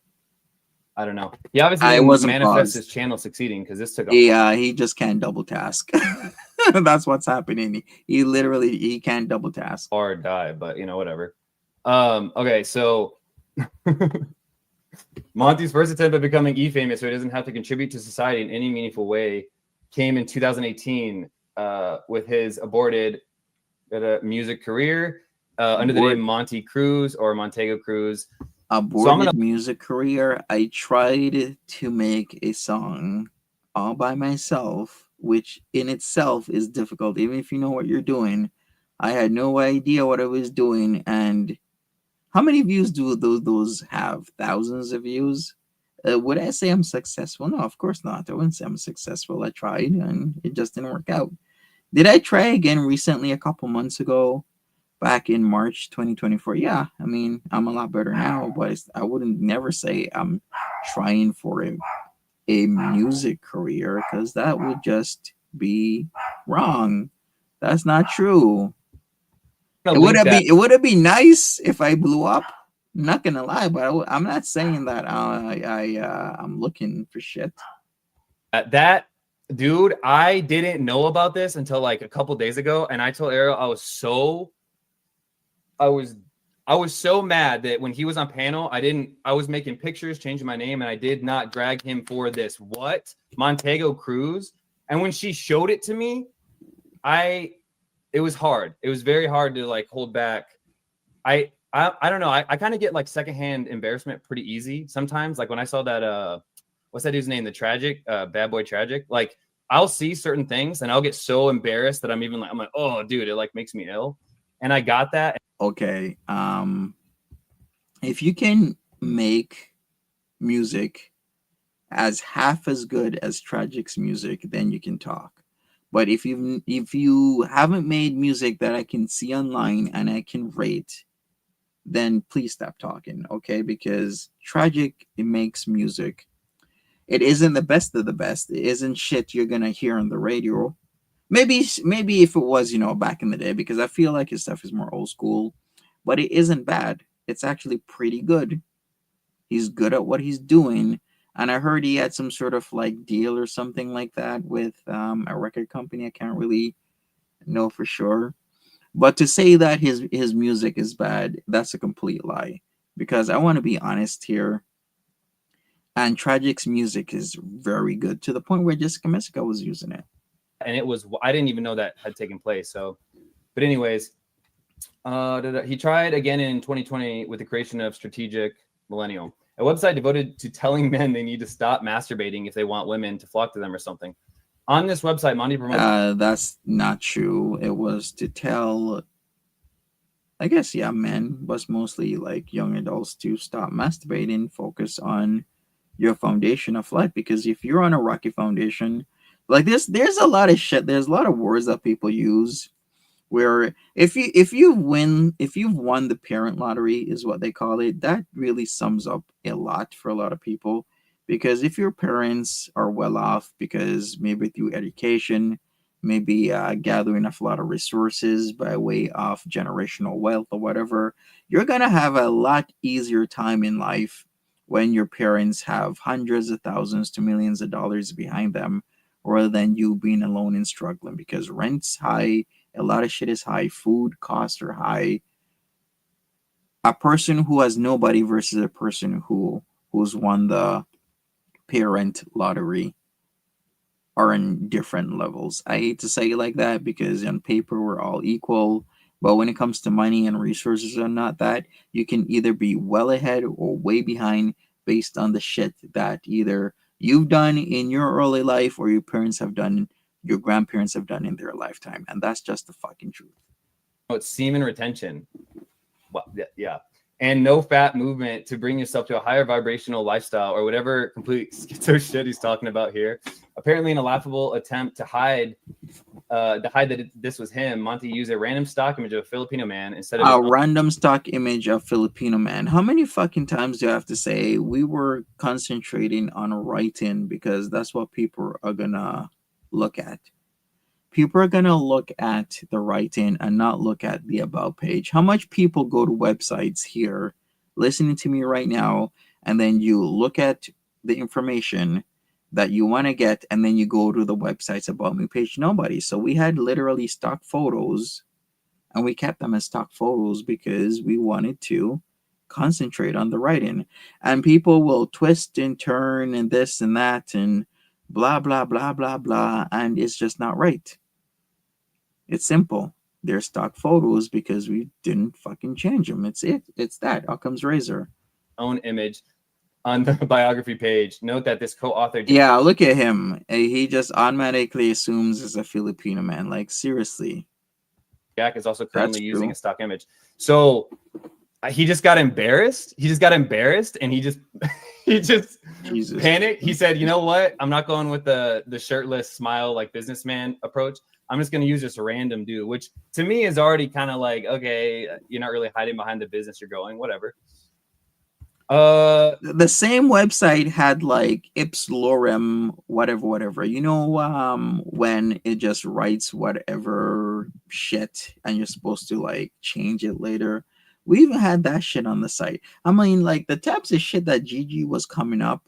I don't know. He obviously
I
didn't
wasn't
manifest
paused.
his channel succeeding because this took
He just can't double task. That's what's happening. He literally can't double task.
hard die, but you know, whatever. Okay, so Monty's first attempt at becoming E-famous so he doesn't have to contribute to society in any meaningful way came in 2018 with his aborted music career under the name Monty Cruz or Montego Cruz.
Aborted music career. I tried to make a song all by myself, which in itself is difficult, even if you know what you're doing. I had no idea what I was doing, and how many views do those have? Thousands of views. Would I say I'm successful? No, of course not. I wouldn't say I'm successful. I tried, and it just didn't work out. Did I try again recently, a couple months ago? Back in March 2024. Yeah, I mean, I'm a lot better now, but I wouldn't never say I'm trying for a music career because that would just be wrong. That's not true. It would have been nice if I blew up. I'm not gonna lie, but I'm not saying that I'm looking for shit.
That dude, I didn't know about this until like a couple days ago, and I told Ariel I was so mad that when he was on panel, I was making pictures, changing my name, and I did not drag him for this. What? Montego Cruz? And when she showed it to me, it was hard. It was very hard to like hold back. I don't know. I kind of get like secondhand embarrassment pretty easy sometimes. Like when I saw that what's that dude's name? The Tragic, Bad Boy Tragic. Like I'll see certain things and I'll get so embarrassed that I'm like, oh dude, it like makes me ill. And I got that.
Okay. If you can make music as half as good as Tragic's music, then you can talk. But if you haven't made music that I can see online and I can rate, then please stop talking, okay? Because Tragic, it makes music. It isn't the best of the best. It isn't shit you're gonna hear on the radio. Maybe if it was, back in the day, because I feel like his stuff is more old school, but it isn't bad. It's actually pretty good. He's good at what he's doing, and I heard he had some sort of like deal or something like that with a record company. I can't really know for sure, but to say that his music is bad, that's a complete lie. Because I want to be honest here, and Tragic's music is very good to the point where Jessica Messica was using it.
And I didn't even know that had taken place. So, but anyways, he tried again in 2020 with the creation of Strategic Millennial, a website devoted to telling men they need to stop masturbating if they want women to flock to them or something. On this website, Monty promotes.
That's not true. It was to tell, I guess, yeah, men, but mostly like young adults to stop masturbating, focus on your foundation of life. Because if you're on a rocky foundation, like there's a lot of shit. There's a lot of words that people use where if you've won the parent lottery is what they call it, that really sums up a lot for a lot of people. Because if your parents are well off, because maybe through education, maybe gathering a lot of resources by way of generational wealth or whatever, you're gonna have a lot easier time in life when your parents have hundreds of thousands to millions of dollars behind them, rather than you being alone and struggling, because rent's high, a lot of shit is high, food costs are high. A person who has nobody versus a person who's won the parent lottery are in different levels. I hate to say it like that because on paper we're all equal, but when it comes to money and resources and not that, you can either be well ahead or way behind based on the shit that either you've done in your early life or your parents have done, your grandparents have done in their lifetime. And that's just the fucking truth.
It's semen retention. Well, yeah. and no fat movement to bring yourself to a higher vibrational lifestyle or whatever complete schizo shit he's talking about here. Apparently, in a laughable attempt to hide that this was him, Monty used a random stock image of a Filipino man instead of
a random stock image of Filipino man. How many fucking times do I have to say we were concentrating on writing because that's what people are gonna look at? People are gonna look at the writing and not look at the about page. How much people go to websites here, listening to me right now, and then you look at the information that you want to get, and then you go to the website's about me page? Nobody. So we had literally stock photos, and we kept them as stock photos because we wanted to concentrate on the writing. And people will twist and turn and this and that and blah blah blah blah blah, and it's just not right. It's simple. They're stock photos because we didn't fucking change them. It's it. It's that. Occam's razor.
own image on the biography page. Note that this co-author.
Yeah, look at him. He just automatically assumes it's a Filipino man. Like, seriously.
Jack is also currently
That's
using
true.
a stock image. So he just got embarrassed. He just got embarrassed, and he just
Jesus.
panicked. He said, "You know what? I'm not going with the shirtless smile like businessman approach. I'm just going to use this random dude," which to me is already kind of like, okay, you're not really hiding behind the business you're going, whatever.
The same website had like ips lorem whatever. You know, when it just writes whatever shit and you're supposed to like change it later. We even had that shit on the site. I mean, like the types of shit that Gigi was coming up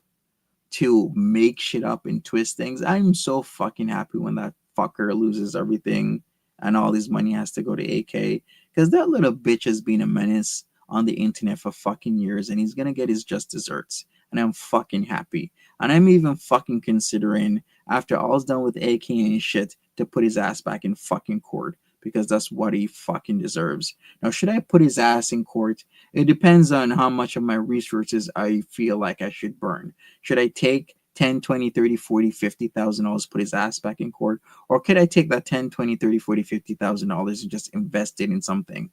to make shit up and twist things. I'm so fucking happy when that fucker loses everything and all his money has to go to AK, because that little bitch has been a menace on the internet for fucking years, and he's gonna get his just desserts. And I'm fucking happy. And I'm even fucking considering, after all's done with AK and shit, to put his ass back in fucking court, because that's what he fucking deserves. Now, should I put his ass in court? It depends on how much of my resources I feel like I should burn. Should I take 10, 20, 30, 40, $50,000, put his ass back in court? Or could I take that 10, 20, 30, 40, $50,000 and just invest it in something?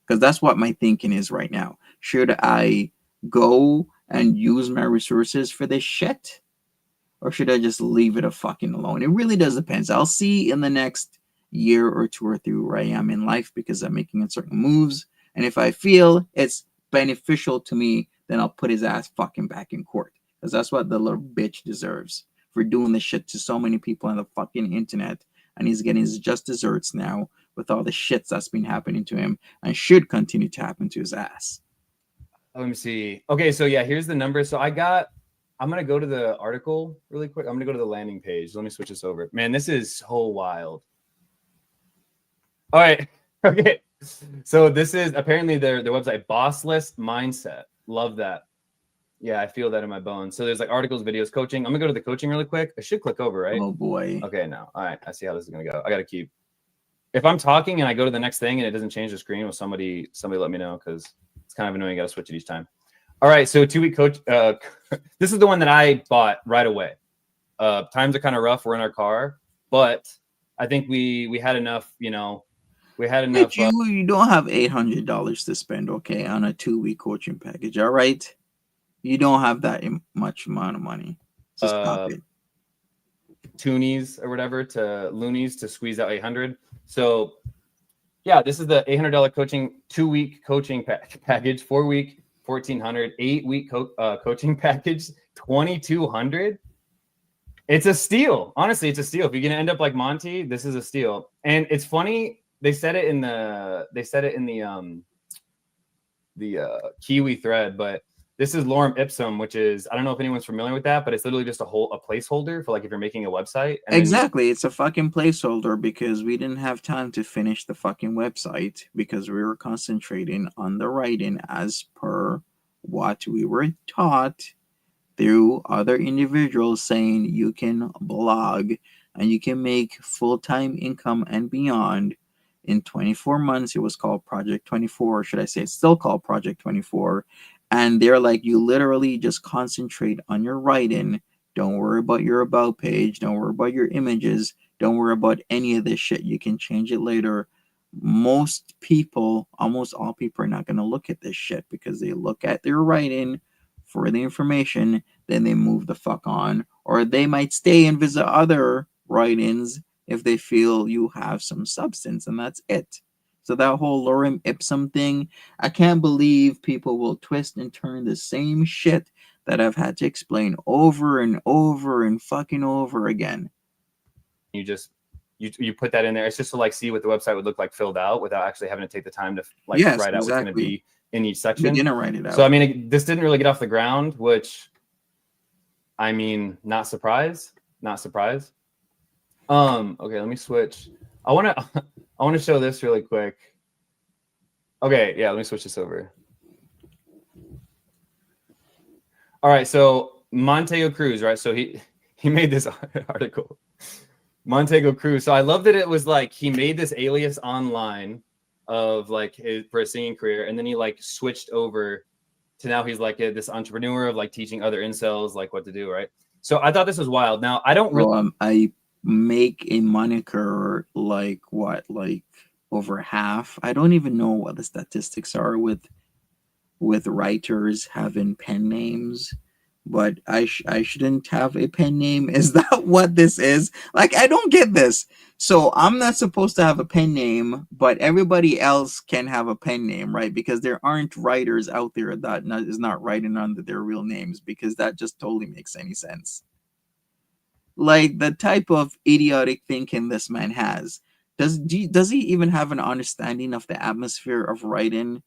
Because that's what my thinking is right now. Should I go and use my resources for this shit? Or should I just leave it a fucking alone? It really does depend. I'll see in the next year or two or three where I am in life, because I'm making certain moves. And if I feel it's beneficial to me, then I'll put his ass fucking back in court. Because that's what the little bitch deserves for doing this shit to so many people on the fucking internet. And he's getting his just desserts now with all the shits that's been happening to him and should continue to happen to his ass.
Let me see. Okay, so yeah, here's the number. So I'm gonna go to the article really quick. I'm gonna go to the landing page. Let me switch this over. Man, this is so wild. All right. Okay. So this is apparently their website, Bossless Mindset. Love that. Yeah, I feel that in my bones. So there's like articles, videos, coaching. I'm gonna go to the coaching really quick. I should click over, right?
Oh boy.
Okay, no. All right. I see how this is gonna go. I gotta keep. If I'm talking and I go to the next thing and it doesn't change the screen, will somebody let me know, because it's kind of annoying. Got to switch it each time. All right. So 2-week coach. This is the one that I bought right away. Times are kind of rough. We're in our car, but I think we had enough. You know, we had enough.
You don't have $800 to spend, okay, on a 2-week coaching package. All right. You don't have that much amount of money. So stop it.
Toonies or whatever to loonies to squeeze out 800. So yeah, this is the $800 coaching 2-week coaching package, 4-week 1,400, 8-week coaching package 2,200. It's a steal. Honestly, it's a steal. If you're gonna end up like Monty, this is a steal. And it's funny, they said it in the Kiwi thread, but this is lorem ipsum, which is, I don't know if anyone's familiar with that, but it's literally just a placeholder for like if you're making a website. And
exactly. It's a fucking placeholder because we didn't have time to finish the fucking website because we were concentrating on the writing as per what we were taught through other individuals saying you can blog and you can make full-time income and beyond in 24 months. It was called Project 24. Should I say it's still called Project 24? And they're like, you literally just concentrate on your writing. Don't worry about your about page. Don't worry about your images. Don't worry about any of this shit. You can change it later. most people, almost all people, are not going to look at this shit because they look at their writing for the information, then they move the fuck on, or they might stay and visit other writings if they feel you have some substance, and that's it. So that whole lorem ipsum thing, I can't believe people will twist and turn the same shit that I've had to explain over and over and fucking over again.
You just you put that in there. It's just to like see what the website would look like filled out without actually having to take the time to like
Yes,
write out what's going to
exactly.
be in each
They
section.
didn't write it out.
So I mean, this didn't really get off the ground, which I mean, not surprised. Okay, let me switch. I want to show this really quick. Okay, yeah, let me switch this over. All right, so Montego Cruz, right? So he made this article. Montego Cruz. So I love that it was like he made this alias online of like for a singing career, and then he like switched over to now he's like this entrepreneur of like teaching other incels like what to do, right? So I thought this was wild. Now I don't really.
I make a moniker like what, like over half. I don't even know what the statistics are with writers having pen names, but I shouldn't have a pen name. Is that what this is? Like, I don't get this. So I'm not supposed to have a pen name, but everybody else can have a pen name, right? Because there aren't writers out there that is not writing under their real names, because that just totally makes any sense. Like the type of idiotic thinking this man has. Does he even have an understanding of the atmosphere of writing,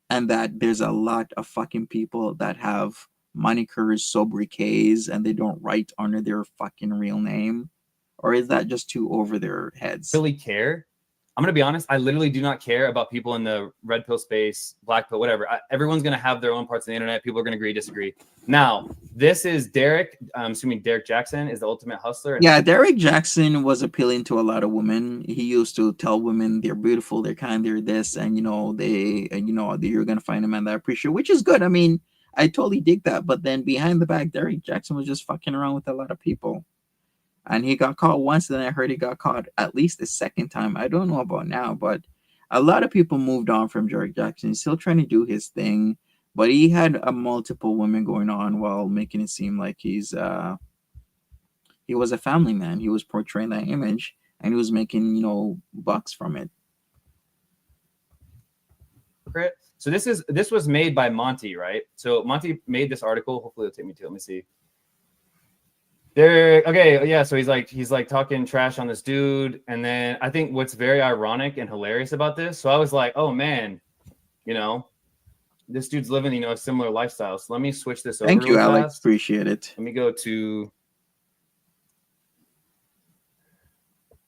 and that there's a lot of fucking people that have monikers, sobriquets, and they don't write under their fucking real name? Or is that just too over their heads?
Really care. I'm going to be honest. I literally do not care about people in the red pill space, black pill, whatever. Everyone's going to have their own parts of the internet. People are going to agree, disagree. Now, this is Derek. I'm assuming Derek Jackson is the ultimate hustler.
Yeah, Derek Jackson was appealing to a lot of women. He used to tell women they're beautiful, they're kind, they're this, and you're going to find a man that appreciate, which is good. I mean, I totally dig that. But then behind the back, Derek Jackson was just fucking around with a lot of people. And he got caught once, and then I heard he got caught at least a second time. I don't know about now, but a lot of people moved on from Derek Jackson. He's still trying to do his thing, but he had multiple women going on while making it seem like he was a family man. He was portraying that image, and he was making bucks from it.
So this was made by Monty, right? So Monty made this article. Hopefully it'll take me to. Let me see. There, okay, yeah. So he's like talking trash on this dude, and then I think what's very ironic and hilarious about this. So I was like, oh man, this dude's living a similar lifestyle. So let me switch this over.
Thank you, Alex. Appreciate it.
Let me go to,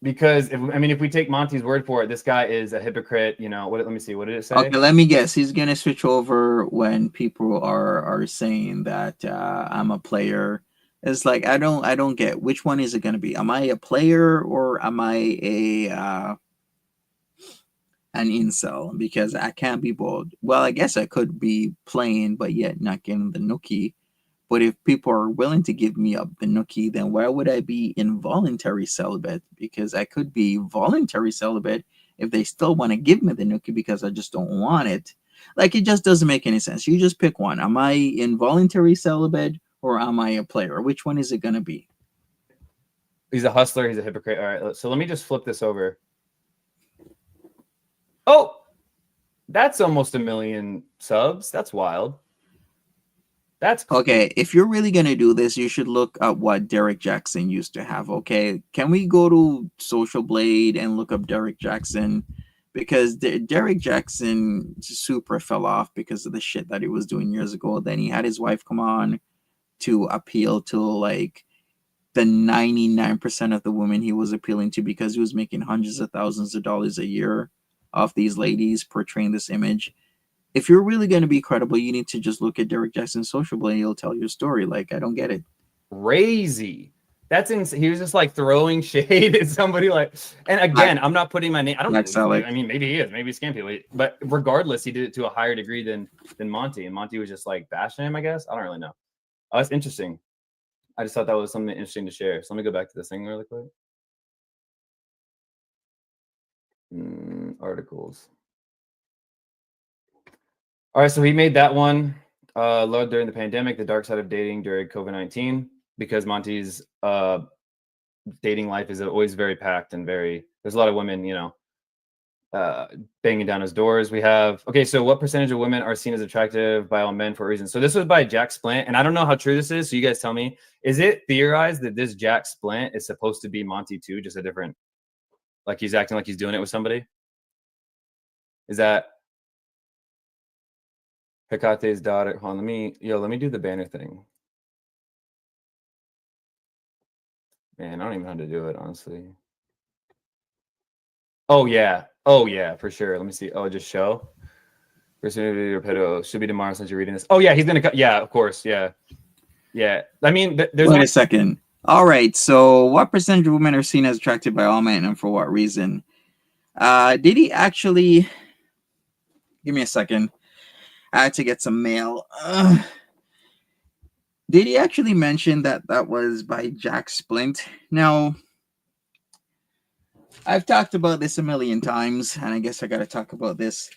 because if we take Monty's word for it, this guy is a hypocrite. Let me see. What did it say?
Okay, let me guess. He's gonna switch over when people are saying that I'm a player. It's like I don't get which one is it gonna be. Am I a player or am I an incel? Because I can't be both. Well, I guess I could be playing but yet not getting the nookie. But if people are willing to give me up the nookie, then why would I be involuntary celibate? Because I could be voluntary celibate if they still want to give me the nookie because I just don't want it. Like, it just doesn't make any sense. You just pick one. Am I involuntary celibate or am I a player? Which one is it going to be?
He's a hustler. He's a hypocrite. All right. So let me just flip this over. Oh, that's almost 1 million subs. That's wild. That's
okay. If you're really going to do this, you should look at what Derek Jackson used to have. Okay. Can we go to Social Blade and look up Derek Jackson? Because Derek Jackson super fell off because of the shit that he was doing years ago. Then he had his wife come on to appeal to like the 99% of the women he was appealing to, because he was making hundreds of thousands of dollars a year off these ladies portraying this image. If you're really going to be credible, you need to just look at Derek Jackson's Social Blade. He'll tell your story. Like, I don't get it.
Crazy. That's insane. He was just like throwing shade at somebody. Like, and again, I'm not putting my name. I don't know. I mean, maybe he is. Maybe he's scam, but regardless, he did it to a higher degree than Monty. And Monty was just like bashing him, I guess. I don't really know. Oh, that's interesting. I just thought that was something interesting to share. So let me go back to this thing really quick. articles. All right, so he made that one. Love during the pandemic, the dark side of dating during COVID-19, because Monty's dating life is always very packed and there's a lot of women, banging down his doors. We have, okay, so what percentage of women are seen as attractive by all men for a reason? So this was by Jack Splint, and I don't know how true this is, so you guys tell me. Is it theorized that this Jack Splint is supposed to be Monty too, just a different, like he's acting like he's doing it with somebody? Is that Hecate's daughter? Hold on, let me do the banner thing. Man, I don't even know how to do it, honestly. Oh yeah, for sure. Let me see. Oh, just show. Personality or pedo should be tomorrow since you're reading this. Oh yeah, he's gonna cut. Yeah, of course. Yeah. I mean, there's.
Wait a second. All right. So, what percentage of women are seen as attracted by all men, and for what reason? Did he actually? Give me a second. I had to get some mail. Did he actually mention that was by Jack Splint? Now, I've talked about this a million times, and I guess I got to talk about this.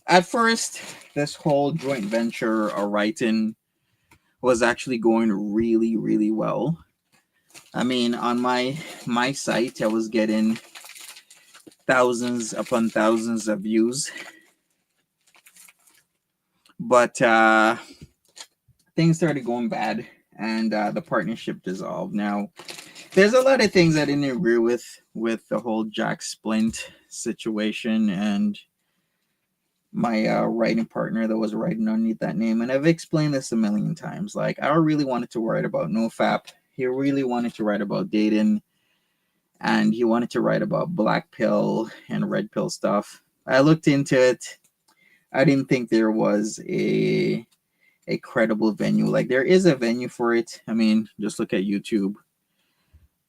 At first, this whole joint venture or writing was actually going really, really well. I mean, on my site, I was getting thousands upon thousands of views. But things started going bad, and the partnership dissolved. Now, there's a lot of things I didn't agree with the whole Jack Splint situation and my writing partner that was writing underneath that name. And I've explained this a million times. Like, I really wanted to write about NoFap. He really wanted to write about dating, and he wanted to write about black pill and red pill stuff. I looked into it. I didn't think there was a credible venue. Like, there is a venue for it. I mean, just look at YouTube.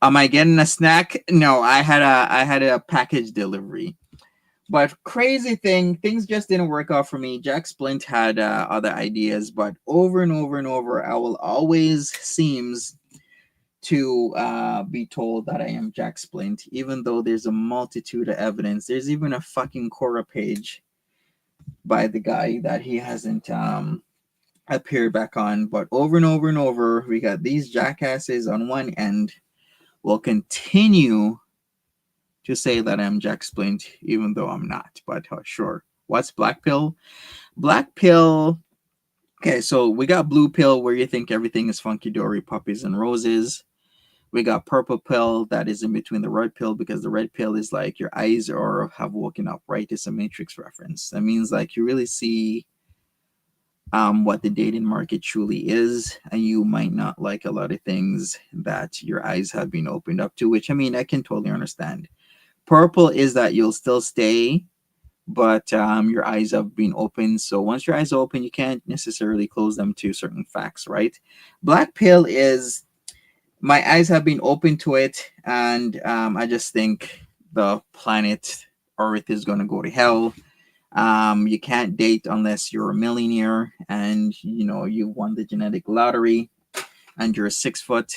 Am I getting a snack? No, I had a package delivery. But crazy thing, things just didn't work out for me. Jack Splint had other ideas, but over and over and over, I will always seems to be told that I am Jack Splint, even though there's a multitude of evidence. There's even a fucking Quora page by the guy that he hasn't appeared back on. But over and over and over, we got these jackasses on one end will continue to say that I'm Jack Splint, even though I'm not. But sure. What's black pill? Black pill. Okay, so we got blue pill, where you think everything is funky dory, puppies and roses. We got purple pill, that is in between the red pill, because the red pill is like your eyes have woken up, right? It's a Matrix reference. That means like you really see what the dating market truly is, and you might not like a lot of things that your eyes have been opened up to, which I mean, I can totally understand. Purple is that you'll still stay, but your eyes have been open. So once your eyes are open, you can't necessarily close them to certain facts, right? Black pill is my eyes have been open to it, and I just think the planet Earth is going to go to hell. You can't date unless you're a millionaire and you won the genetic lottery and you're 6 foot,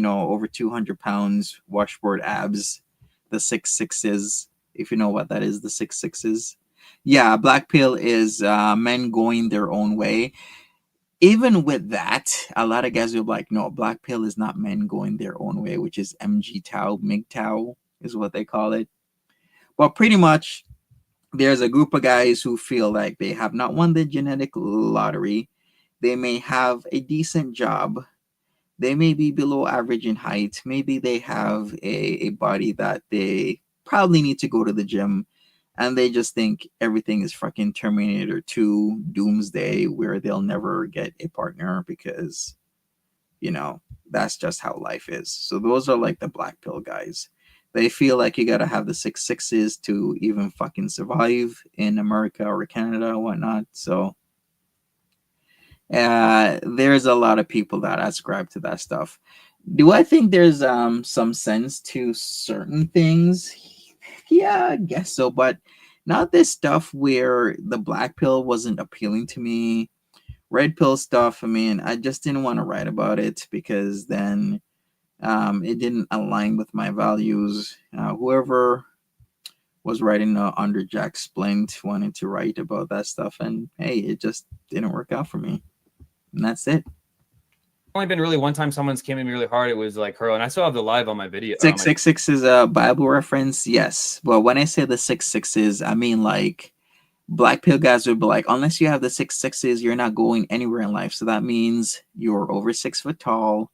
over 200 pounds, washboard abs, the 6'6s, if you know what that is, the 6'6s. Yeah, black pill is men going their own way. Even with that, a lot of guys will be like, no, black pill is not men going their own way, which is MGTOW is what they call it. But pretty much, there's a group of guys who feel like they have not won the genetic lottery. They may have a decent job. They may be below average in height. Maybe they have a body that they probably need to go to the gym. And they just think everything is fucking Terminator 2 Doomsday, where they'll never get a partner because, that's just how life is. So those are like the black pill guys. They feel like you got to have the 6'6s to even fucking survive in America or Canada or whatnot. So there's a lot of people that ascribe to that stuff. Do I think there's some sense to certain things? Yeah, I guess so, but not this stuff where the black pill wasn't appealing to me. Red pill stuff, I mean, I just didn't want to write about it because then it didn't align with my values. Whoever was writing under Jack Splint, wanting to write about that stuff, and hey, it just didn't work out for me, and that's it.
Only been really one time someone's came at me really hard. It was like her, and I still have the live on my video.
666 is a Bible reference, yes. But when I say the 666, I mean like black pill guys would be like, unless you have the 666, you're not going anywhere in life. So that means you're over 6 foot tall,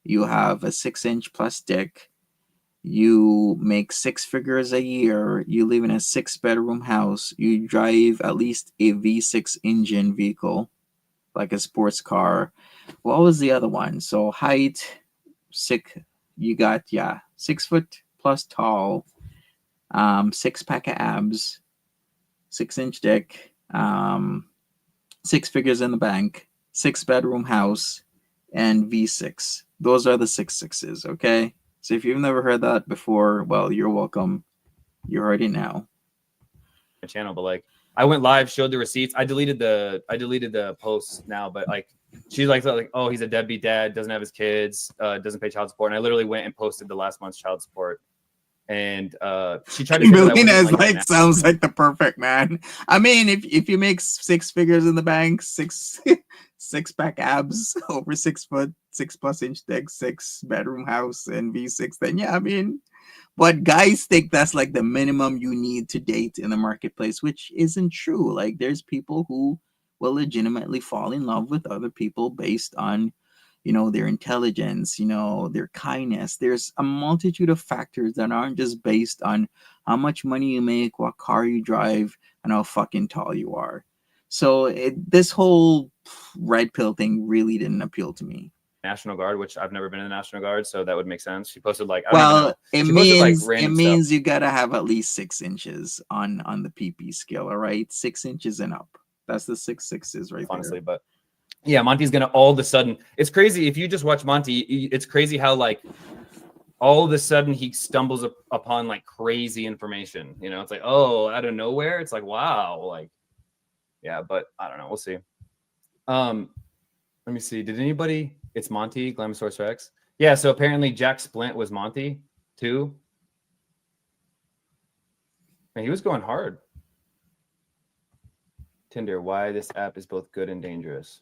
you have a 6-inch plus dick, you make 6 figures a year, you live in a 6-bedroom house, you drive at least a V6 engine vehicle, like a sports car. What was the other one? So height, you got 6 foot plus tall, 6-pack of abs, 6-inch dick, 6 figures in the bank, 6-bedroom house, and V6. Those are the 666s, okay? So if you've never heard that before, well, you're welcome. You heard it now.
Channel, but like I went live, showed the receipts. I deleted the posts now, but like she's like, oh, he's a deadbeat dad, doesn't have his kids, doesn't pay child support. And I literally went and posted the last month's child support. And she tried to say that I wasn't
like sounds like the perfect man. I mean, if you make 6 figures in the bank, 6-pack abs, over 6 foot, 6+ inch dick, 6-bedroom house, and V6, then yeah, I mean, but guys think that's like the minimum you need to date in the marketplace, which isn't true. Like there's people who will legitimately fall in love with other people based on, you know, their intelligence, you know, their kindness. There's a multitude of factors that aren't just based on how much money you make, what car you drive, and how fucking tall you are. So this whole red pill thing really didn't appeal to me.
National Guard, which I've never been in the National Guard, so that would make sense. She posted like,
it means you gotta have at least 6 inches on the PP scale. All right, 6 inches and up. That's the 666s right
honestly,
there.
but yeah, Monty's gonna all of a sudden. It's crazy if you just watch Monty. It's crazy how like all of a sudden he stumbles upon like crazy information. You know, it's like, oh, out of nowhere. It's like, wow, like, yeah, but I don't know. We'll see. Let me see. Did anybody? It's Monty, Glamosaurus Rex. Yeah, so apparently Jack Splint was Monty too. And he was going hard. Tinder, why this app is both good and dangerous.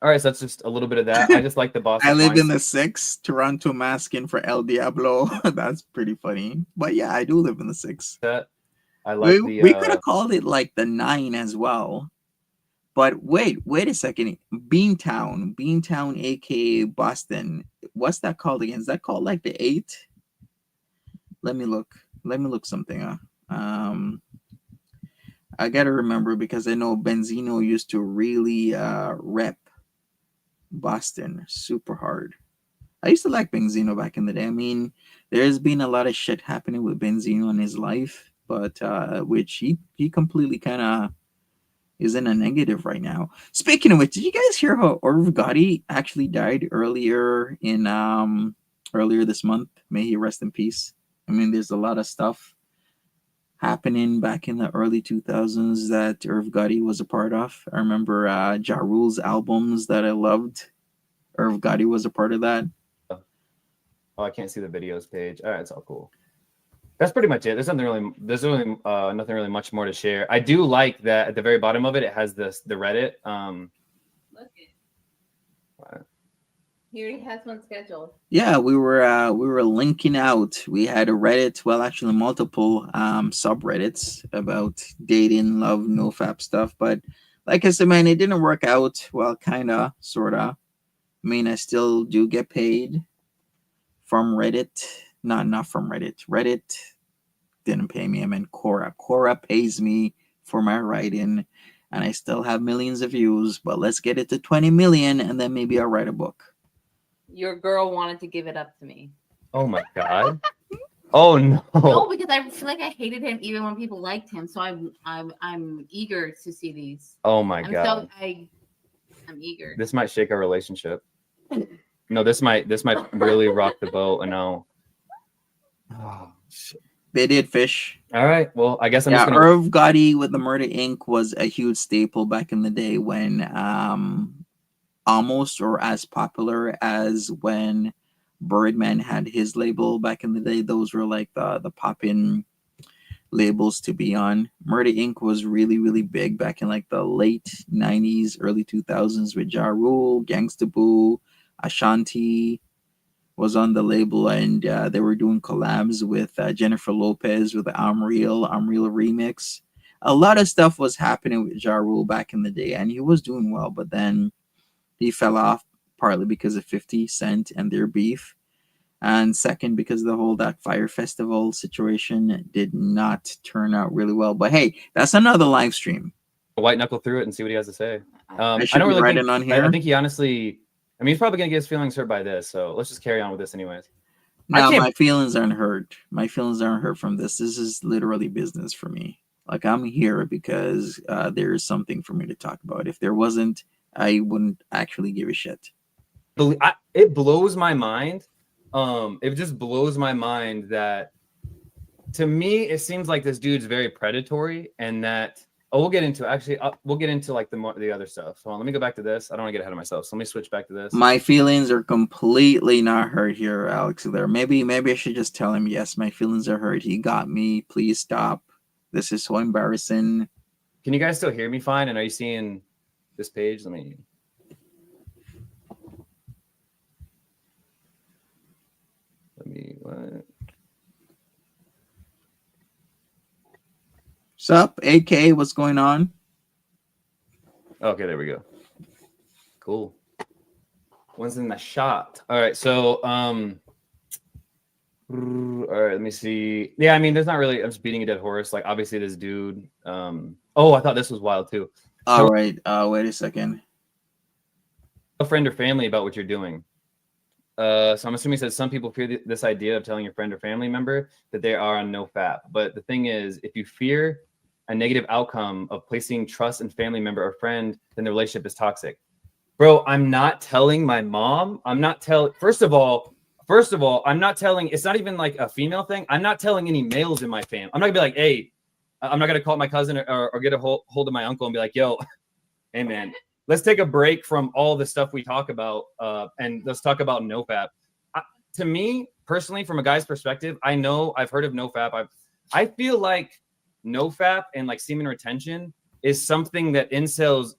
All right, so that's just a little bit of that. I just like the boss.
I live in the 6, Toronto masking for El Diablo. That's pretty funny. But yeah, I do live in the 6.
That I like
we could have called it like the 9 as well. But wait a second. Beantown, aka Boston. What's that called again? Is that called like the 8? Let me look something up. I gotta remember because I know Benzino used to really rep Boston super hard. I used to like Benzino back in the day. I mean, there's been a lot of shit happening with Benzino in his life, but which he completely kind of is in a negative right now. Speaking of which, did you guys hear how Irv Gotti actually died earlier this month? May he rest in peace. I mean, there's a lot of stuff happening back in the early 2000s that Irv Gotti was a part of. I remember Ja Rule's albums that I loved. Irv Gotti was a part of that.
Oh, I can't see the videos page. All right, it's all cool. That's pretty much it. There's nothing really much more to share. I do like that at the very bottom of it, it has the Reddit.
Look it. He already has one scheduled.
Yeah, we were linking out. We had a Reddit, well, actually multiple subreddits about dating, love, nofap stuff. But like I said, man, it didn't work out. Well, kinda, sorta. I mean, I still do get paid from Reddit. Not from Reddit. Reddit didn't pay me. I mean, Quora. Quora pays me for my writing, and I still have millions of views. But let's get it to 20 million, and then maybe I'll write a book.
Your girl wanted to give it up to me.
Oh my god. Oh no.
No, because I feel like I hated him even when people liked him. So I'm eager to see these.
Oh my god.
I'm eager.
This might shake our relationship. No, this might really rock the boat. And now. Oh, shit.
They did fish.
All right. Well, I guess I'm just gonna.
Irv Gotti with the Murder Inc. was a huge staple back in the day when almost or as popular as when Birdman had his label back in the day. Those were like the poppin' labels to be on. Murder Inc. was really, really big back in like the late 90s, early 2000s with Ja Rule, Gangsta Boo, Ashanti was on the label, and they were doing collabs with Jennifer Lopez with the I'm Real remix. A lot of stuff was happening with Ja Rule back in the day, and he was doing well, but then he fell off partly because of 50 Cent and their beef, and second because the whole that Fire Festival situation did not turn out really well. But hey, that's another live stream.
White knuckle through it and see what he has to say.
I
I
should
don't
be
really
writing
think.
on here.
I think he honestly. I mean, he's probably gonna get his feelings hurt by this. So let's just carry on with this, anyways.
No, my feelings aren't hurt. My feelings aren't hurt from this. This is literally business for me. Like, I'm here because there is something for me to talk about. If there wasn't, I wouldn't actually give a shit.
It blows my mind. It just blows my mind that, to me, it seems like this dude's very predatory, and that we'll get into we'll get into like the other stuff. So let me go back to this. I don't want to get ahead of myself. So let me switch back to this.
My feelings are completely not hurt here, Alex. There, maybe I should just tell him, yes, my feelings are hurt. He got me. Please stop. This is so embarrassing.
Can you guys still hear me fine? And are you seeing this page? Let me what?
Sup, AK? What's going on?
Okay, there we go. Cool. One's in the shot. All right, so all right, let me see. Yeah, I mean, there's not really. I'm just beating a dead horse. Like, obviously, this dude. Oh, I thought this was wild too.
All right. Wait a second.
A friend or family about what you're doing. So I'm assuming he says some people fear this idea of telling your friend or family member that they are on NoFap. But the thing is, if you fear a negative outcome of placing trust in family member or friend, then the relationship is toxic. Bro, I'm not telling my mom. I'm not telling. First of all, I'm not telling. It's not even like a female thing. I'm not telling any males in my fam. I'm not gonna be like, hey, I'm not gonna call my cousin or get a hold of my uncle and be like, yo, hey man, let's take a break from all the stuff we talk about and let's talk about NoFap. To me personally, from a guy's perspective, I've heard of NoFap. I feel like NoFap and like semen retention is something that incels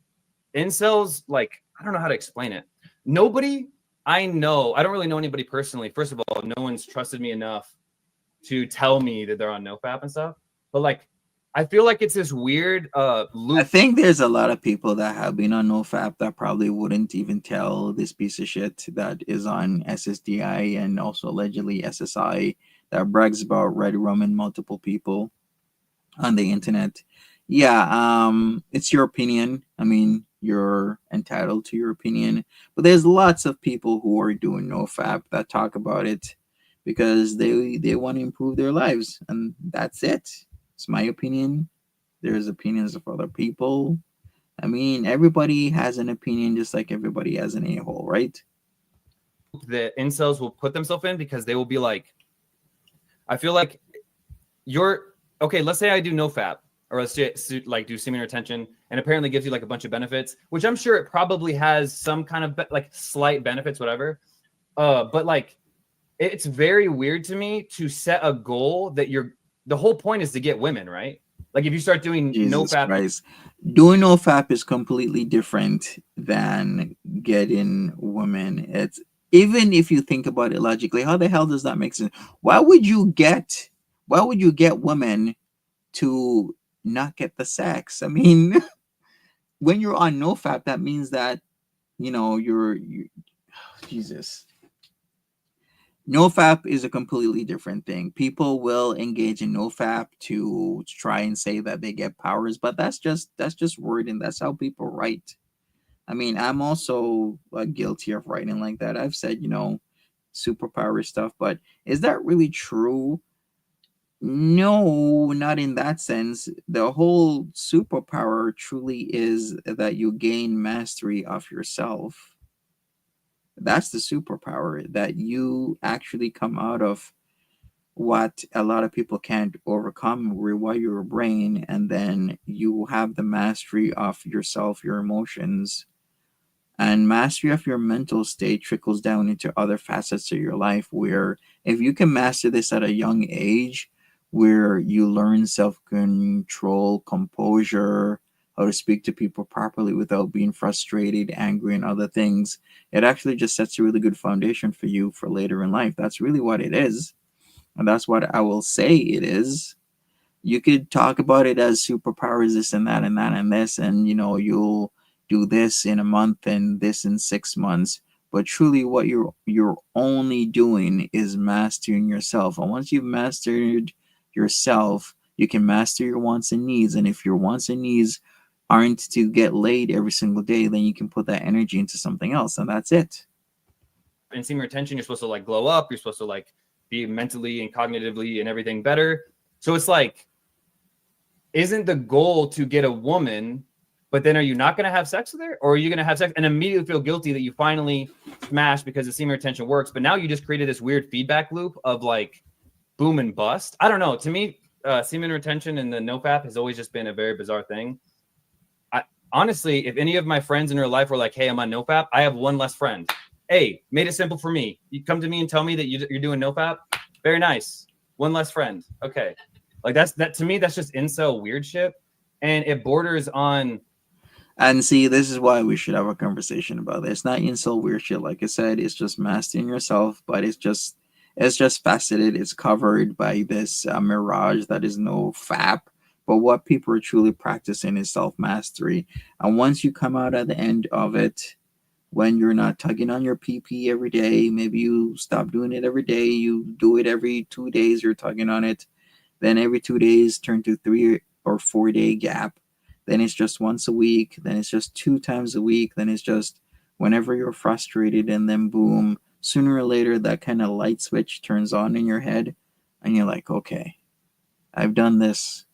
like, I don't know how to explain it. Nobody I know, I don't really know anybody personally. First of all, no one's trusted me enough to tell me that they're on NoFap and stuff. But like, I feel like it's this weird loop.
I think there's a lot of people that have been on NoFap that probably wouldn't even tell this piece of shit that is on SSDI and also allegedly SSI that brags about red rum and multiple people on the internet. Yeah, it's your opinion. I mean, you're entitled to your opinion, but there's lots of people who are doing NoFap that talk about it because they want to improve their lives, and that's it. It's my opinion. There's opinions of other people. I mean, everybody has an opinion just like everybody has an a-hole, right?
The incels will put themselves in because they will be like, I feel like you're okay. Let's say I do NoFap, or let's say, like do semen retention, and apparently gives you like a bunch of benefits, which I'm sure it probably has some kind of like slight benefits, whatever. But like, it's very weird to me to set a goal that the whole point is to get women, right? Like if you start doing NoFap,
Christ. Doing NoFap is completely different than getting women. It's, even if you think about it logically, how the hell does that make sense? Why would you get women to not get the sex? I mean, when you're on NoFap, that means that you're Jesus. NoFap is a completely different thing. People will engage in NoFap to try and say that they get powers, but that's just wording. That's how people write. I mean, I'm also guilty of writing like that. I've said, superpower stuff, but is that really true? No, not in that sense. The whole superpower truly is that you gain mastery of yourself. That's the superpower, that you actually come out of what a lot of people can't overcome, rewire your brain, and then you have the mastery of yourself, your emotions, and mastery of your mental state trickles down into other facets of your life, where if you can master this at a young age, where you learn self-control, composure, how to speak to people properly without being frustrated, angry, and other things. It actually just sets a really good foundation for you for later in life. That's really what it is. And that's what I will say it is. You could talk about it as superpowers, this and that and that and this, and you'll do this in a month and this in 6 months. But truly, what you're only doing is mastering yourself. And once you've mastered yourself, you can master your wants and needs. And if your wants and needs aren't to get laid every single day, then you can put that energy into something else, and that's it.
In semen retention, you're supposed to like glow up. You're supposed to like be mentally and cognitively and everything better. So it's like, isn't the goal to get a woman, but then are you not going to have sex with her? Or are you going to have sex and immediately feel guilty that you finally smashed because the semen retention works? But now you just created this weird feedback loop of like boom and bust. I don't know. To me, semen retention and the nofap has always just been a very bizarre thing. Honestly, if any of my friends in real life were like, hey, I'm on nofap, I have one less friend. Hey, made it simple for me. You come to me and tell me that you're doing nofap. Very nice. One less friend. Okay. Like that to me, that's just incel weird shit. And it borders on.
And see, this is why we should have a conversation about this. It's not incel weird shit. Like I said, it's just mastering yourself, but it's just faceted. It's covered by this mirage that is no fap. But what people are truly practicing is self-mastery. And once you come out at the end of it, when you're not tugging on your PP every day, maybe you stop doing it every day, you do it every 2 days, you're tugging on it. Then every 2 days turn to 3 or 4 day gap. Then it's just once a week. Then it's just 2 times a week. Then it's just whenever you're frustrated, and then boom, sooner or later that kind of light switch turns on in your head, and you're like, okay, I've done this.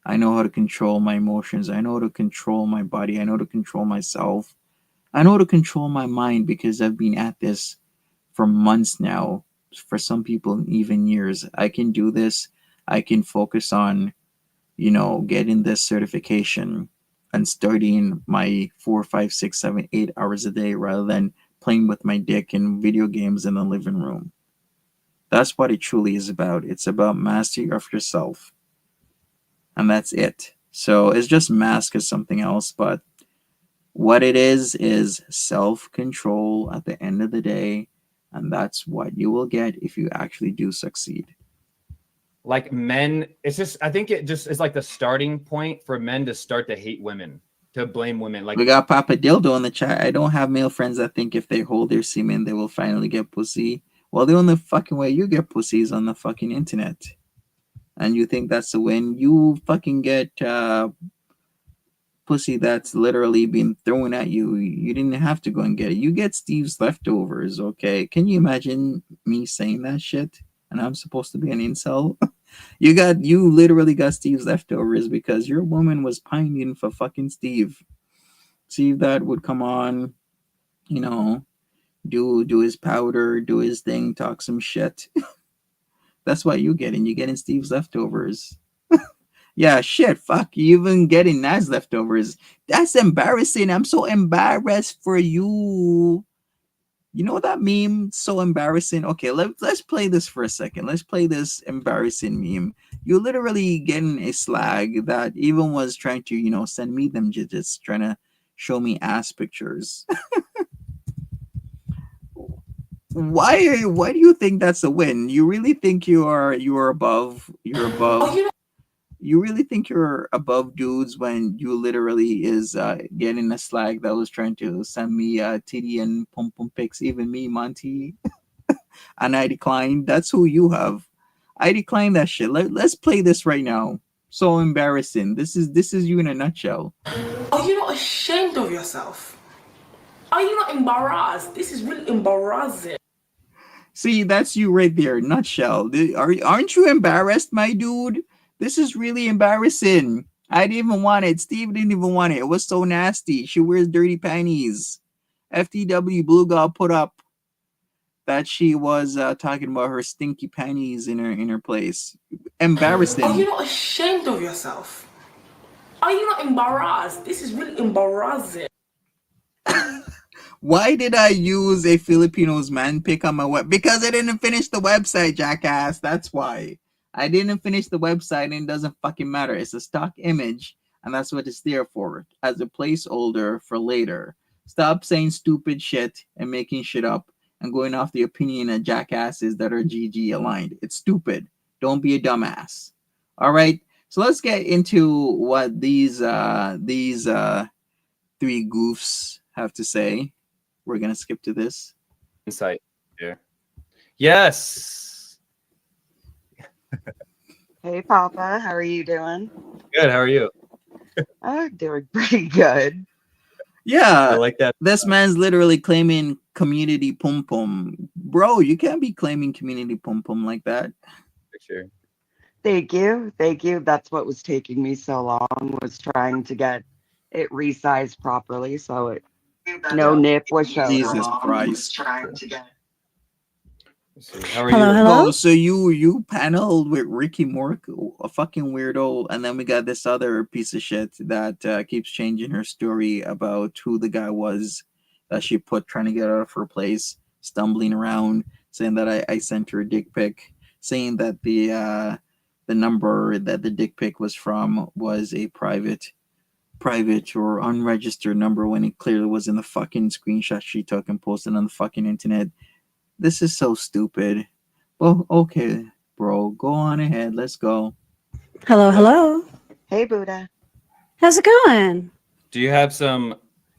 I know how to control my emotions. I know how to control my body. I know how to control myself. I know how to control my mind because I've been at this for months now. For some people, even years. I can do this. I can focus on, getting this certification and studying my 4, 5, 6, 7, 8 hours a day rather than playing with my dick in video games in the living room. That's what it truly is about. It's about mastery of yourself. And that's it. So it's just masked as something else, but what it is self-control at the end of the day, and that's what you will get if you actually do succeed.
Like men, it's just, I think it just is like the starting point for men to start to hate women, to blame women. Like
we got Papa Dildo in the chat. I don't have male friends that think if they hold their semen, they will finally get pussy. Well, the only fucking way you get pussy is on the fucking internet. And you think that's the win? You fucking get pussy that's literally been thrown at you. You didn't have to go and get it. You get Steve's leftovers, okay? Can you imagine me saying that shit? And I'm supposed to be an incel? You literally got Steve's leftovers because your woman was pining for fucking Steve. Steve that would come on, do his powder, do his thing, talk some shit. That's what you getting. You're getting Steve's leftovers. Yeah, shit, fuck. You even getting Nas leftovers. That's embarrassing. I'm so embarrassed for you. You know that meme? So embarrassing. Okay, let's play this for a second. Let's play this embarrassing meme. You literally getting a slag that even was trying to, send me them digits, trying to show me ass pictures. Why do you think that's a win? You really think you're above? You really think you're above dudes when you literally is getting a slag that was trying to send me titty and pum pum pics, even me, Monty, and I declined. That's who you have. I declined that shit. Let's play this right now. So embarrassing. This is you in a nutshell.
Are you not ashamed of yourself? Are you not embarrassed? This is really embarrassing.
See, that's you right there, nutshell. Aren't you embarrassed, my dude? This is really embarrassing. I didn't even want it. Steve didn't even want it. It was so nasty. She wears dirty panties. FTW Blue Girl put up that she was talking about her stinky panties in her place. Embarrassing.
Are you not ashamed of yourself? Are you not embarrassed? This is really embarrassing.
Why did I use a Filipino's man pic on my web? Because I didn't finish the website, jackass. That's why. I didn't finish the website, and it doesn't fucking matter. It's a stock image, and that's what it's there for, as a placeholder for later. Stop saying stupid shit and making shit up and going off the opinion of jackasses that are GG aligned. It's stupid. Don't be a dumbass. All right. So let's get into what these three goofs have to say. We're gonna skip to this.
Insight here. Yes.
Hey, Papa, how are you doing?
Good. How are you?
I'm doing pretty good.
Yeah,
I like that.
this man's literally claiming community pum pum. Bro, you can't be claiming community pum pum like that.
Picture.
Thank you. Thank you. That's what was taking me so long, was trying to get it resized properly so it no nip was showing.
Jesus Christ.
Let's see. How are
Hello,
you?
hello.
Oh, so you paneled with Ricky Mork, a fucking weirdo, and then we got this other piece of shit that keeps changing her story about who the guy was that she put trying to get out of her place, stumbling around, saying that I sent her a dick pic, saying that the number that the dick pic was from was a private or unregistered number when it clearly was in the fucking screenshot she took and posted on the fucking internet. This is so stupid. Well, okay, bro, go on ahead. Let's go.
Hello, hello.
Hey, Buddha.
How's it going?
Do you have some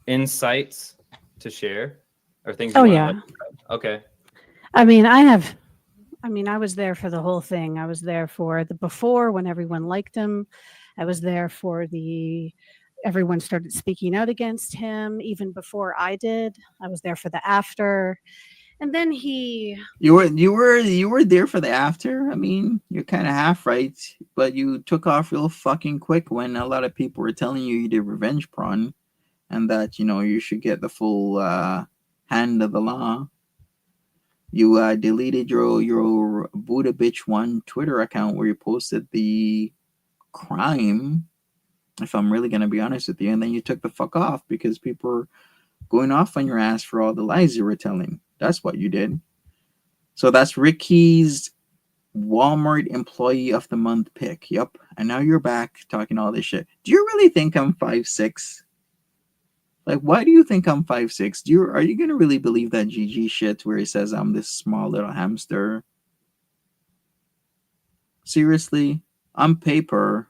insights to share or things? You
Oh,
wanna
yeah.
let- Okay.
I was there for the whole thing. I was there for the before when everyone liked him. I was there for everyone started speaking out against him even before I did. I was there for the after. And then
You were there for the after. I mean, you're kind of half right, but you took off real fucking quick when a lot of people were telling you did revenge porn, and that you should get the full hand of the law. You deleted your Buddha bitch one Twitter account where you posted the crime. If I'm really gonna be honest with you, and then you took the fuck off because people were going off on your ass for all the lies you were telling. That's what you did. So that's Ricky's Walmart Employee of the Month pick. Yep. And now you're back talking all this shit. Do you really think I'm 5'6"? Like, why do you think I'm 5'6"? Are you gonna really believe that GG shit where he says I'm this small little hamster? Seriously, on paper,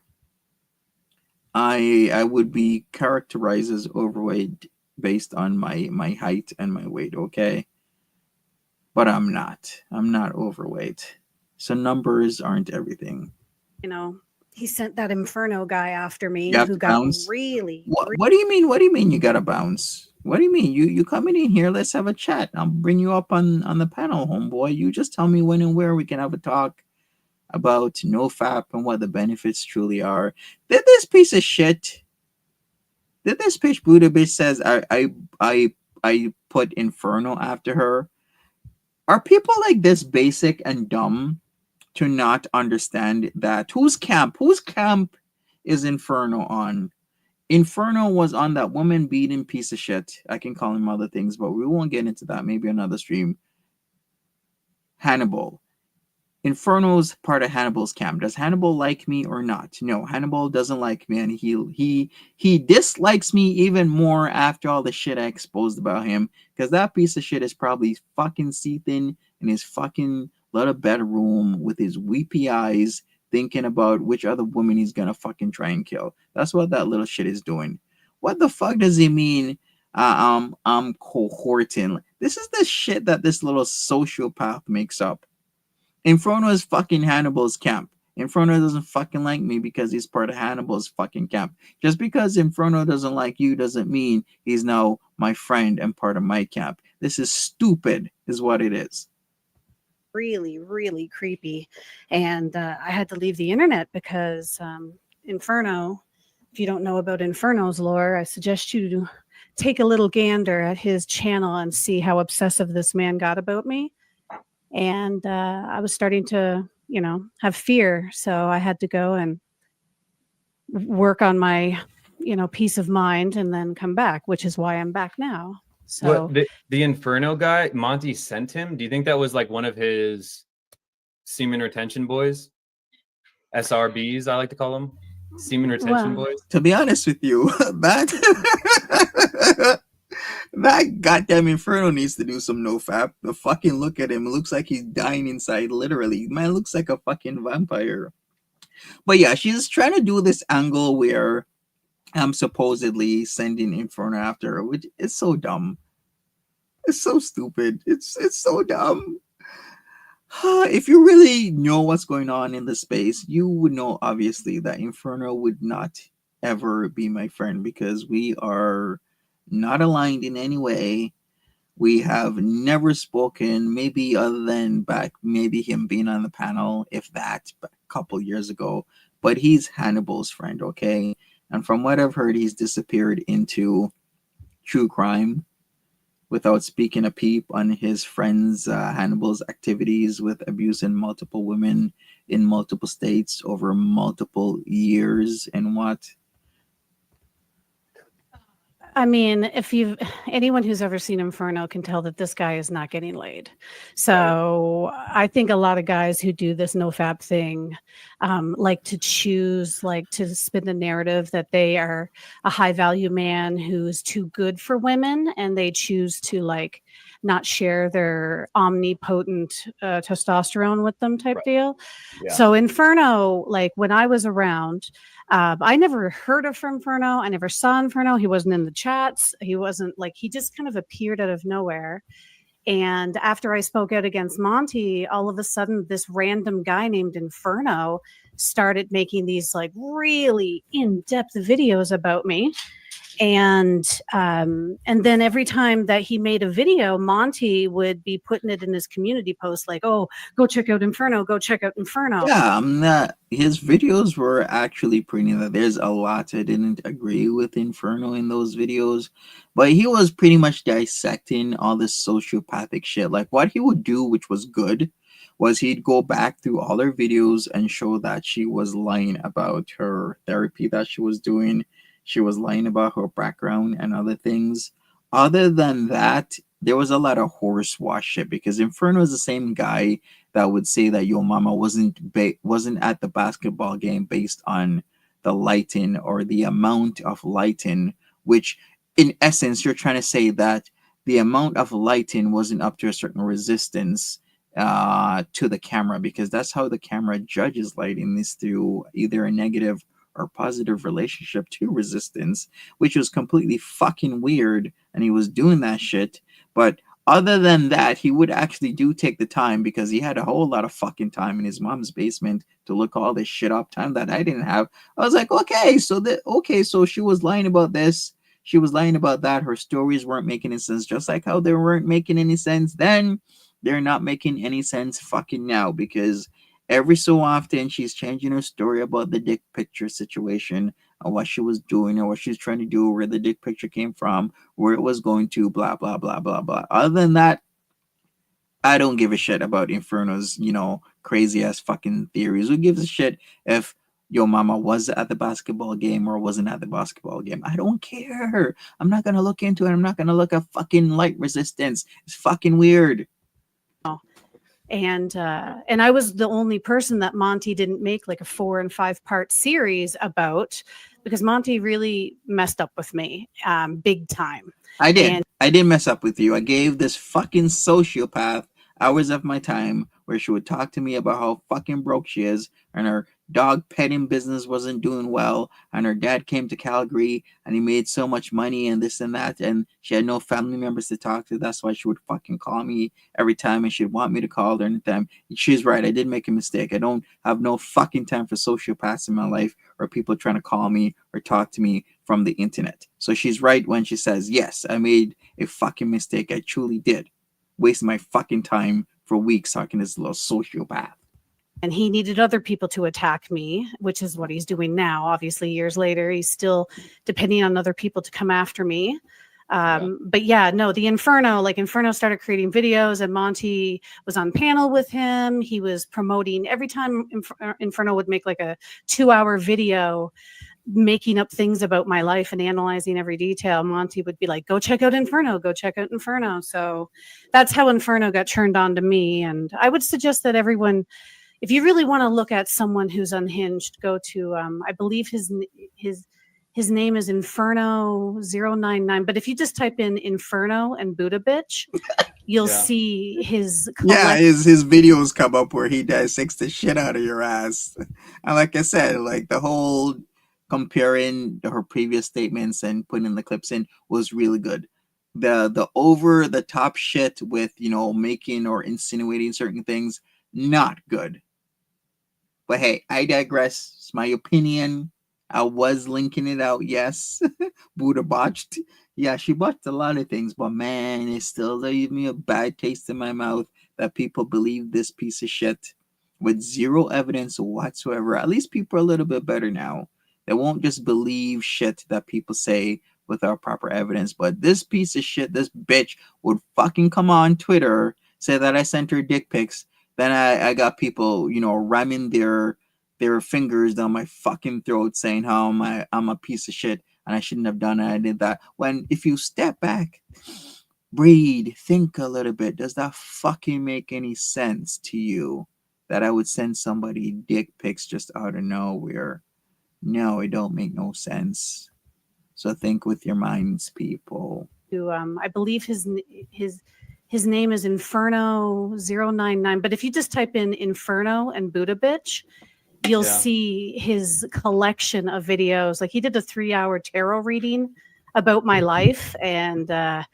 I would be characterized as overweight based on my height and my weight, okay? But I'm not. I'm not overweight. So numbers aren't everything.
he sent that Inferno guy after me
You have
who
to
got
bounce?
really,
What do you mean? What do you mean you gotta bounce? What do you mean? You coming in here, let's have a chat. I'll bring you up on the panel, homeboy. You just tell me when and where we can have a talk about NoFap and what the benefits truly are. Did this piece of shit? Did this bitch Buddha bitch says I put Inferno after her? Are people like this basic and dumb to not understand that? Whose camp is Inferno on? Inferno was on that woman beating piece of shit. I can call him other things, but we won't get into that. Maybe another stream. Hannibal. Inferno's part of Hannibal's camp. Does Hannibal like me or not? No, Hannibal doesn't like me, and he dislikes me even more after all the shit I exposed about him, because that piece of shit is probably fucking seething in his fucking little bedroom with his weepy eyes, thinking about which other woman he's gonna fucking try and kill. That's what that little shit is doing. What the fuck does he mean? I'm cohorting. This is the shit that this little sociopath makes up. Inferno is fucking Hannibal's camp. Inferno doesn't fucking like me because he's part of Hannibal's fucking camp. Just because Inferno doesn't like you doesn't mean he's now my friend and part of my camp. This is stupid, is what it is.
really, really creepy. And I had to leave the internet because Inferno, if you don't know about Inferno's lore, I suggest you to take a little gander at his channel and see how obsessive this man got about me. And I was starting to, have fear. So I had to go and work on my, peace of mind and then come back, which is why I'm back now. So
What the Inferno guy, Monty sent him? Do you think that was like one of his semen retention boys? SRBs, I like to call them, semen retention
Wow.
boys.
To be honest with you, that that goddamn Inferno needs to do some nofap. The fucking look at him, it looks like he's dying inside. Literally, man looks like a fucking vampire. But yeah, she's trying to do this angle where I'm supposedly sending Inferno after her, which is so dumb. It's so stupid. It's so dumb. If you really know what's going on in the space, you would know obviously that Inferno would not ever be my friend because we are not aligned in any way. We have never spoken, maybe other than back, maybe him being on the panel, if that, a couple years ago. But he's Hannibal's friend, okay? And from what I've heard, he's disappeared into true crime without speaking a peep on his friend's Hannibal's activities with abusing multiple women in multiple states over multiple years and what.
I mean, if anyone who's ever seen Inferno can tell that this guy is not getting laid. So I think a lot of guys who do this nofap thing like to choose, like to spin the narrative that they are a high value man who's too good for women, and they choose to like not share their omnipotent testosterone with them type deal.
Yeah.
So Inferno, like when I was around, I never heard of Inferno. I never saw Inferno. He wasn't in the chats. He wasn't like, he just kind of appeared out of nowhere. And after I spoke out against Monty, all of a sudden this random guy named Inferno started making these like really in-depth videos about me. And then every time that he made a video, Monty would be putting it in his community post like, oh, go check out Inferno, go check out Inferno.
Yeah, I'm not. His videos were actually pretty. There's a lot I didn't agree with Inferno in those videos, but he was pretty much dissecting all this sociopathic shit. Like what he would do, which was good, was he'd go back through all her videos and show that she was lying about her therapy that she was doing. She was lying about her background and other things. Other than that, there was a lot of horsewash shit because Inferno is the same guy that would say that your mama wasn't at the basketball game based on the lighting or the amount of lighting, which in essence you're trying to say that the amount of lighting wasn't up to a certain resistance to the camera, because that's how the camera judges lighting, is through either a negative or positive relationship to resistance, which was completely fucking weird. And he was doing that shit. But other than that, he would actually do take the time, because he had a whole lot of fucking time in his mom's basement to look all this shit up, time that I didn't have. I was like, okay, so she was lying about this, she was lying about that, her stories weren't making any sense, just like how they weren't making any sense then, they're not making any sense fucking now, because every so often she's changing her story about the dick picture situation and what she was doing or what she's trying to do, where the dick picture came from, where it was going to, blah, blah, blah, blah, blah. Other than that, I don't give a shit about Inferno's, crazy ass fucking theories. Who gives a shit if your mama was at the basketball game or wasn't at the basketball game? I don't care. I'm not going to look into it. I'm not going to look at fucking light resistance. It's fucking weird.
And I was the only person that Monty didn't make like a 4 and 5 part series about, because Monty really messed up with me big time.
I did. I didn't mess up with you. I gave this fucking sociopath hours of my time where she would talk to me about how fucking broke she is, and her dog petting business wasn't doing well, and her dad came to Calgary and he made so much money and this and that, and she had no family members to talk to. That's why she would fucking call me every time, and she'd want me to call her anytime. She's right. I did make a mistake. I don't have no fucking time for sociopaths in my life or people trying to call me or talk to me from the internet. So she's right when she says, yes, I made a fucking mistake. I truly did. Wasting my fucking time for weeks talking to this little sociopath.
And he needed other people to attack me, which is what he's doing now. Obviously, years later, he's still depending on other people to come after me. But yeah, no, the Inferno started creating videos, and Monty was on panel with him. He was promoting every time Inferno would make like a 2-hour video making up things about my life and analyzing every detail. Monty would be like, go check out Inferno, go check out Inferno. So that's how Inferno got turned on to me. And I would suggest that everyone, if you really want to look at someone who's unhinged, go to I believe his name is Inferno 099. But if you just type in Inferno and Buddha bitch, you'll
Yeah.
see his
Yeah, his videos come up where he dissects the shit out of your ass. And like I said, like the whole comparing her previous statements and putting the clips in was really good. The over the top shit with, you know, making or insinuating certain things, not good. But hey, I digress. It's my opinion. I was linking it out, yes. Buddha botched. Yeah, she botched a lot of things, but man, it still leaves me a bad taste in my mouth that people believe this piece of shit with zero evidence whatsoever. At least people are a little bit better now. They won't just believe shit that people say without proper evidence. But this piece of shit, this bitch, would fucking come on Twitter, say that I sent her dick pics. Then I got people, you know, ramming their fingers down my fucking throat saying how I'm a piece of shit and I shouldn't have done it. I did that. When if you step back, breathe, think a little bit, does that fucking make any sense to you that I would send somebody dick pics just out of nowhere? No, it don't make no sense. So think with your minds, people.
I believe his name is Inferno 099. But if you just type in Inferno and Buddha bitch, you'll see his collection of videos. Like he did a 3-hour tarot reading about my life, and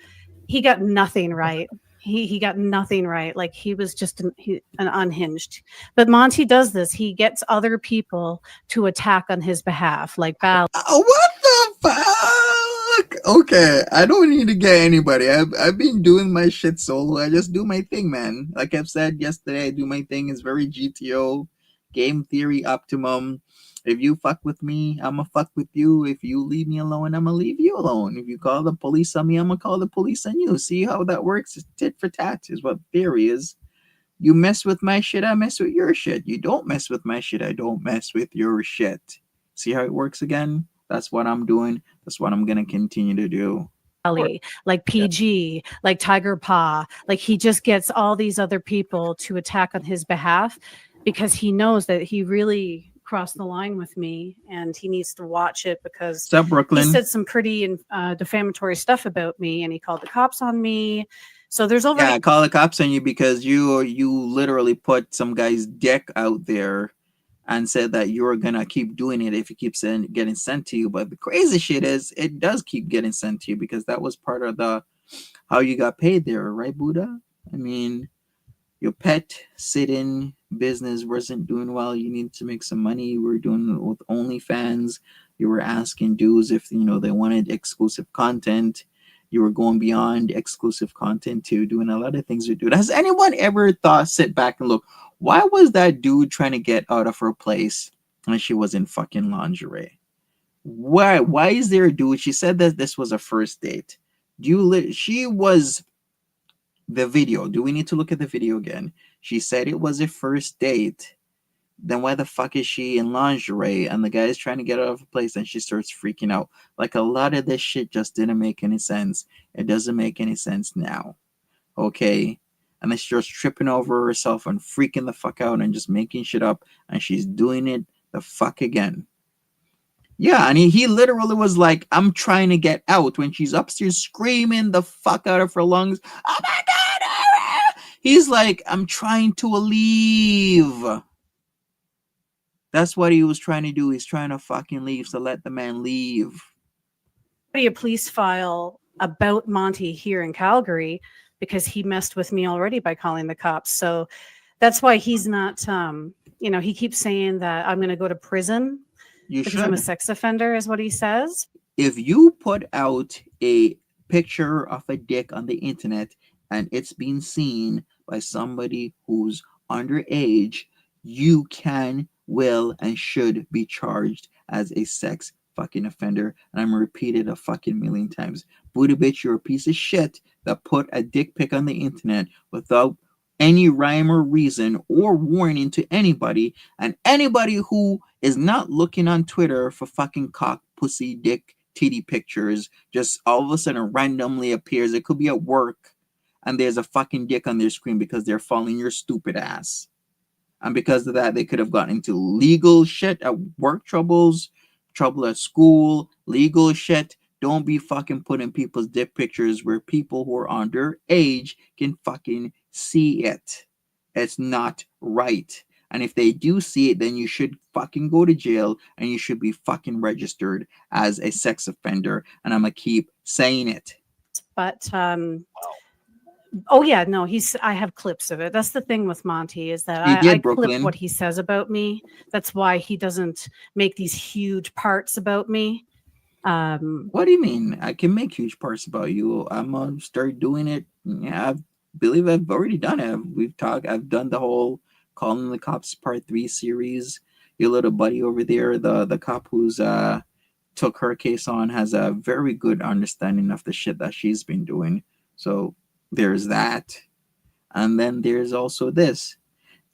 he got nothing right. He got nothing right. Like he was just an unhinged. But Monty does this. He gets other people to attack on his behalf, like Bal.
What the fuck? Okay, I don't need to get anybody. I've been doing my shit solo. I just do my thing, man. Like I've said yesterday, I do my thing. It's very GTO, game theory optimum. If you fuck with me, I'ma fuck with you. If you leave me alone, I'ma leave you alone. If you call the police on me, I'ma call the police on you. See how that works? It's tit for tat is what theory is. You mess with my shit, I mess with your shit. You don't mess with my shit, I don't mess with your shit. See how it works again? That's what I'm doing. That's what I'm gonna continue to do.
Like PG, like Tiger Paw. Like he just gets all these other people to attack on his behalf because he knows that he really crossed the line with me and he needs to watch it because
What's up, Brooklyn?
he said some pretty defamatory stuff about me and he called the cops on me. So there's already
I call the cops on you because you literally put some guy's dick out there and said that you're gonna keep doing it if it keeps getting sent to you. But the crazy shit is it does keep getting sent to you because that was part of the how you got paid there, right, Buddha? I mean, your pet sitting business wasn't doing well. You needed to make some money. You were doing it with OnlyFans. You were asking dudes if they wanted exclusive content. You were going beyond exclusive content to doing a lot of things with dude. Has anyone ever sit back and look, why was that dude trying to get out of her place and she was in fucking lingerie? Why is there a dude? She said that this was a first date. She was the video. Do we need to look at the video again? She said it was a first date. Then why the fuck is she in lingerie and the guy is trying to get out of a place and she starts freaking out? Like a lot of this shit just didn't make any sense. It doesn't make any sense now. Okay? And then she's just tripping over herself and freaking the fuck out and just making shit up and she's doing it the fuck again. Yeah, and he literally was like, I'm trying to get out when she's upstairs screaming the fuck out of her lungs. Oh my God! He's like, I'm trying to leave. That's what he was trying to do. He's trying to fucking leave, so let the man leave.
a police file about Monty here in Calgary because he messed with me already by calling the cops. So that's why he's not, he keeps saying that I'm going to go to prison because I'm a sex offender is what he says.
If you put out a picture of a dick on the internet and it's being seen by somebody who's underage, you can, will, and should be charged as a sex fucking offender. And I'm repeated a fucking million times. Buddha bitch, you're a piece of shit that put a dick pic on the internet without any rhyme or reason or warning to anybody. And anybody who is not looking on Twitter for fucking cock, pussy, dick, titty pictures just all of a sudden randomly appears. It could be at work and there's a fucking dick on their screen because they're following your stupid ass. And because of that, they could have gotten into legal shit at work troubles, trouble at school, legal shit. Don't be fucking putting people's dick pictures where people who are underage can fucking see it. It's not right. And if they do see it, then you should fucking go to jail and you should be fucking registered as a sex offender. And I'm gonna keep saying it.
But oh yeah, no, I have clips of it. That's the thing with Monty, is that
You
I
did,
clip
Brooklyn.
what he says about me. That's why he doesn't make these huge parts about me.
What do you mean? I can make huge parts about you. I'm gonna start doing it. Yeah, I believe I've already done it. I've done the whole Calling the Cops Part 3 series. Your little buddy over there, the cop who's took her case on, has a very good understanding of the shit that she's been doing. So there's that. And then there's also this.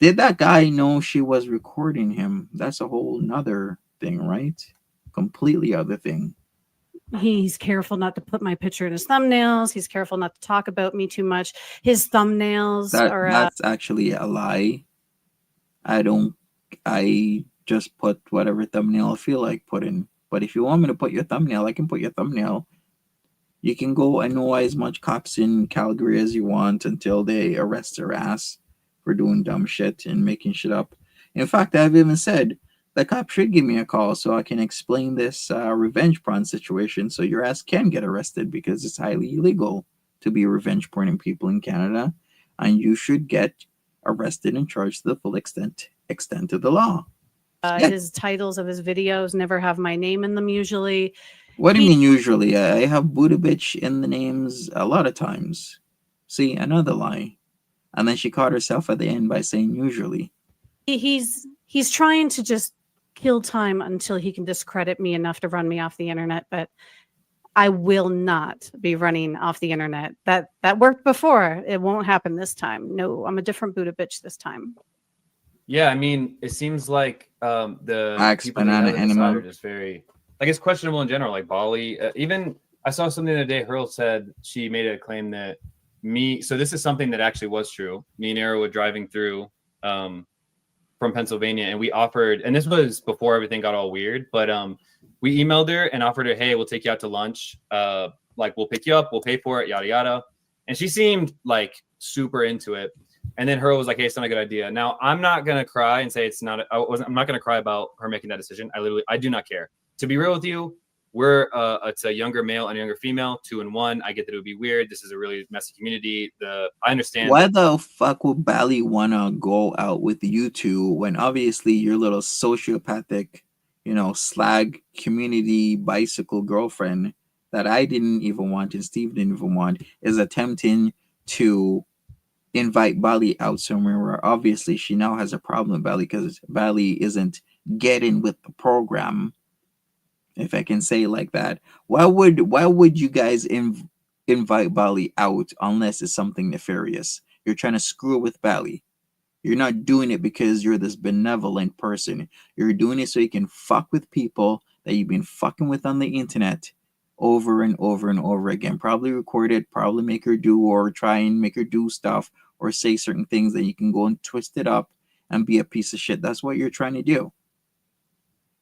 Did that guy know she was recording him? That's a whole nother thing, right? Completely other thing.
He's careful not to put my picture in his thumbnails. He's careful not to talk about me too much. His thumbnails are
That's actually a lie. I just put whatever thumbnail I feel like putting. But if you want me to put your thumbnail, I can put your thumbnail. You can go annoy as much cops in Calgary as you want until they arrest their ass for doing dumb shit and making shit up. In fact, I've even said the cop should give me a call so I can explain this revenge porn situation so your ass can get arrested, because it's highly illegal to be revenge porning people in Canada, and you should get arrested and charged to the full extent of the law.
his titles of his videos never have my name in them usually.
What do you mean usually? I have Buddha bitch in the names a lot of times. See, another lie. And then she caught herself at the end by saying usually.
He's trying to just kill time until he can discredit me enough to run me off the internet, but I will not be running off the internet. That worked before. It won't happen this time. No, I'm a different Buddha bitch this time.
Yeah, I mean, it seems like the
Max
people that
Banana
have this side
Animal.
are just very, like, it's questionable in general. Like Bali, even I saw something the other day. Hurl said she made a claim that so this is something that actually was true. Me and Arrow were driving through from Pennsylvania, and we offered, and this was before everything got all weird, but we emailed her and offered her, hey, we'll take you out to lunch. Like, we'll pick you up, we'll pay for it, yada yada. And she seemed like super into it. And then Hurl was like, hey, it's not a good idea. Now, I'm not gonna cry and say it's not. I'm not gonna cry about her making that decision. I do not care. To be real with you, it's a younger male and a younger female, 2 and 1. I get that it would be weird. This is a really messy community. I understand.
Why the fuck would Bally wanna go out with you two when obviously your little sociopathic, slag community bicycle girlfriend that I didn't even want and Steve didn't even want is attempting to invite Bali out somewhere where obviously she now has a problem with Bali because Bali isn't getting with the program, if I can say it like that. Why would you guys invite Bali out unless it's something nefarious? You're trying to screw with Bali. You're not doing it because you're this benevolent person. You're doing it so you can fuck with people that you've been fucking with on the internet over and over and over again. Probably record it, probably make her do or try and make her do stuff or say certain things that you can go and twist it up and be a piece of shit. That's what you're trying to do.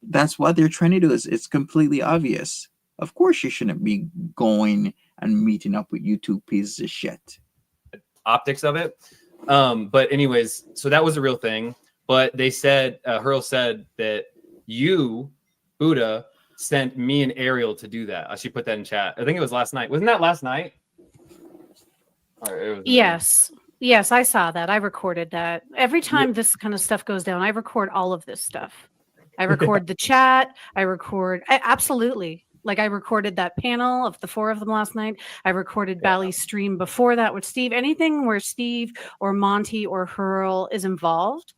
That's what they're trying to do. It's completely obvious. Of course you shouldn't be going and meeting up with you two pieces of shit.
Optics of it. But anyways, so that was a real thing. But they said, Hurl said that you, Buddha, sent me and Ariel to do that. She put that in chat. I think it was last night. Wasn't that last night?
Yes. Yes, I saw that. I recorded that. Every time this kind of stuff goes down, I record all of this stuff. I record the chat. Absolutely. Like, I recorded that panel of the 4 of them last night. I recorded Bally's stream before that with Steve. Anything where Steve or Monty or Hurl is involved.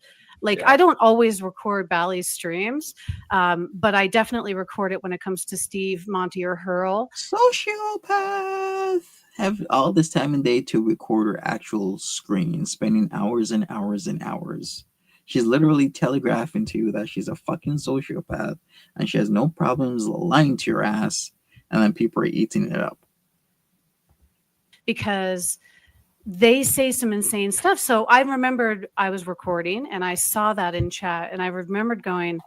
I don't always record Bally's streams, but I definitely record it when it comes to Steve, Monty, or Hurl.
Sociopath! Have all this time and day to record her actual screen, spending hours and hours and hours. She's literally telegraphing to you that she's a fucking sociopath and she has no problems lying to your ass, and then people are eating it up.
Because they say some insane stuff. So I remembered I was recording and I saw that in chat, and I remembered going,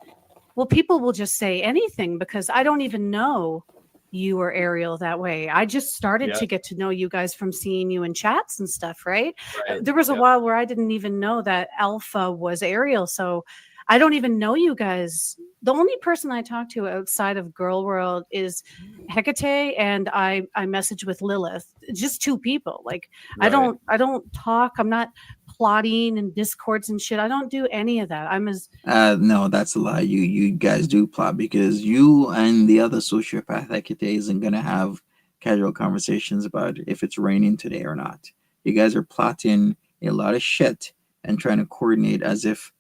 well, people will just say anything because I don't even know you or Ariel that way. I just started
Yeah.
to get to know you guys from seeing you in chats and stuff, right?
Right.
There was a
Yep.
while where I didn't even know that Alpha was Ariel. So I don't even know you guys. The only person I talk to outside of Girl World is Hecate, and I message with Lilith. Just two people. Like I
Right.
don't talk. I'm not plotting and discords and shit. I don't do any of that. I'm as
No, that's a lie. You guys do plot because you and the other sociopath Hecate isn't gonna have casual conversations about if it's raining today or not. You guys are plotting a lot of shit and trying to coordinate as if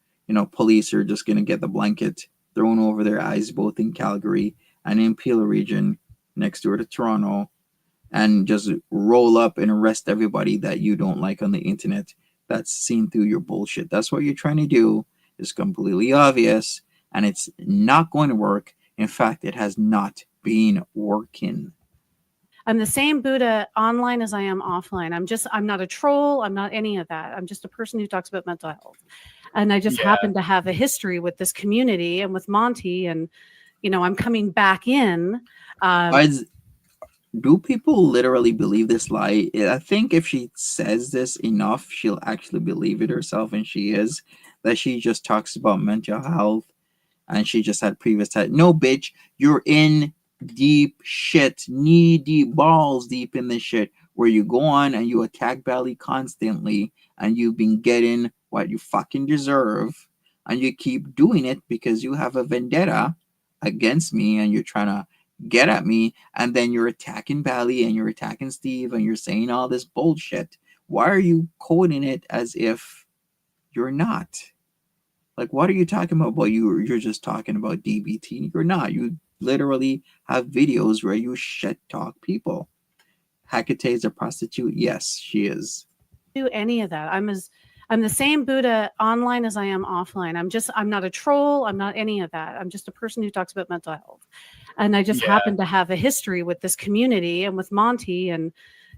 police are just gonna get the blanket thrown over their eyes, both in Calgary and in Peel region next door to Toronto, and just roll up and arrest everybody that you don't like on the internet that's seen through your bullshit. That's what you're trying to do. It's completely obvious, and it's not going to work. In fact, it has not been working.
I'm the same Buddha online as I am offline. I'm not a troll. I'm not any of that. I'm just a person who talks about mental health. And I just happen to have a history with this community and with Monty. And, I'm coming back in.
Do people literally believe this lie? I think if she says this enough, she'll actually believe it herself, and she is. That she just talks about mental health and she just had previous time. No, bitch, you're in deep shit, knee deep, balls deep in this shit where you go on and you attack Belly constantly and you've been getting what you fucking deserve and you keep doing it because you have a vendetta against me and you're trying to get at me, and then you're attacking Bally and you're attacking Steve and you're saying all this bullshit. Why are you coding it as if you're not? Like, what are you talking about? Well, you're just talking about DBT. You're not. You literally have videos where you shit talk people. Hecate is a prostitute. Yes, she is.
Do any of that. I'm the same Buddha online as I am offline. I'm not a troll. I'm not any of that. I'm just a person who talks about mental health. And I just happen to have a history with this community and with Monty. And,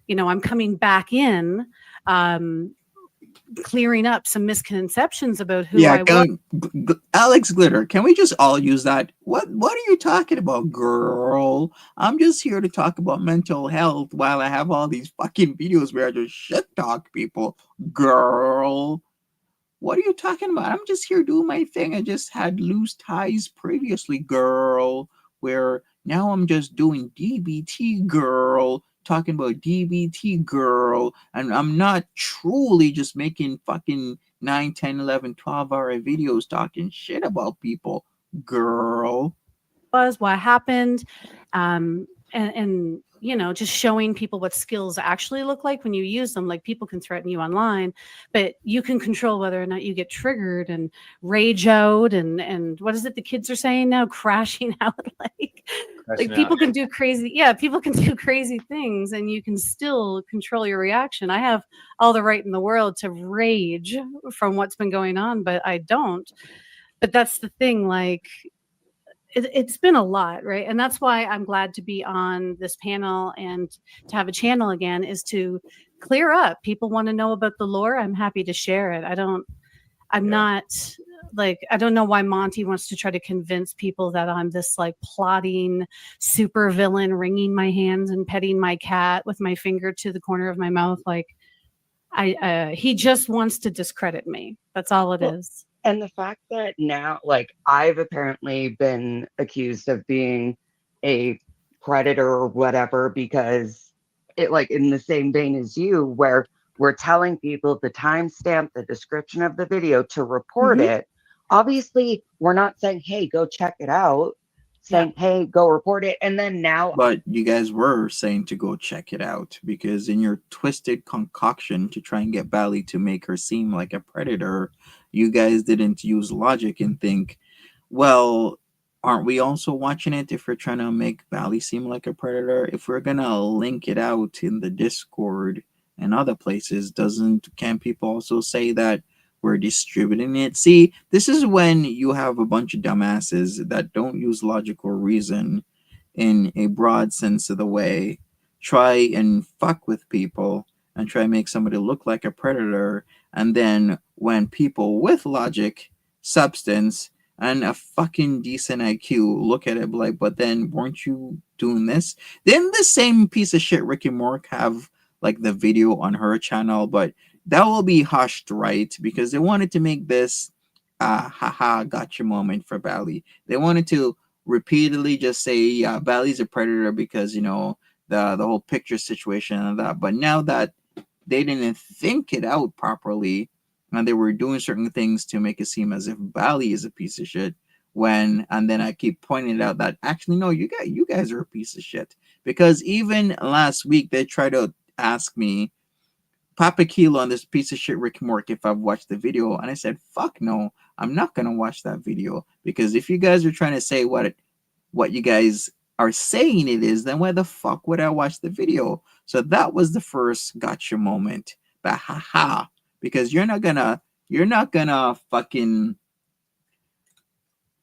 I'm coming back in, clearing up some misconceptions about who I was.
Alex Glitter, can we just all use that? What are you talking about, girl? I'm just here to talk about mental health while I have all these fucking videos where I just shit talk people, girl. What are you talking about? I'm just here doing my thing. I just had loose ties previously, girl, where now I'm just doing DBT, girl, talking about DBT, girl, and I'm not truly just making fucking 9, 10, 11, 12-hour videos talking shit about people, girl.
What happened, and just showing people what skills actually look like when you use them. Like, people can threaten you online, but you can control whether or not you get triggered and rage out and what is it the kids are saying now, crashing out. Like people can do crazy people can do crazy things and you can still control your reaction. I have all the right in the world to rage from what's been going on, but I don't. But that's the thing, like, it's been a lot, right? And that's why I'm glad to be on this panel and to have a channel again, is to clear up. People want to know about the lore. I'm happy to share it. I'm not like, I don't know why Monty wants to try to convince people that I'm this like plotting super villain, wringing my hands and petting my cat with my finger to the corner of my mouth. Like, he just wants to discredit me. That's all it is.
And the fact that now, like, I've apparently been accused of being a predator or whatever, because it, like, in the same vein as you, where we're telling people the timestamp, the description of the video to report it. Obviously, we're not saying, hey, go check it out. Saying, hey, go report it. And then now.
But you guys were saying to go check it out, because in your twisted concoction to try and get Bally to make her seem like a predator, you guys didn't use logic and think, well, aren't we also watching it if we're trying to make Bally seem like a predator? If we're going to link it out in the Discord and other places, can people also say that we're distributing it? See, this is when you have a bunch of dumbasses that don't use logic or reason in a broad sense of the way, try and fuck with people and try to make somebody look like a predator. And then when people with logic, substance, and a fucking decent IQ look at it like, but then weren't you doing this? Then the same piece of shit Ricky Mork have like the video on her channel, but that will be hushed, right? Because they wanted to make this haha gotcha moment for Bally. They wanted to repeatedly just say, yeah, Bally's a predator because, you know, the whole picture situation and that. But now that they didn't think it out properly and they were doing certain things to make it seem as if Bally is a piece of shit, and then I keep pointing out that actually no, you guys are a piece of shit. Because even last week they tried to ask me, Papa Kilo, on this piece of shit Rick Mork, if I've watched the video, and I said, fuck no, I'm not gonna watch that video. Because if you guys are trying to say what you guys are saying it is, then why the fuck would I watch the video? So that was the first gotcha moment. But haha, because you're not gonna fucking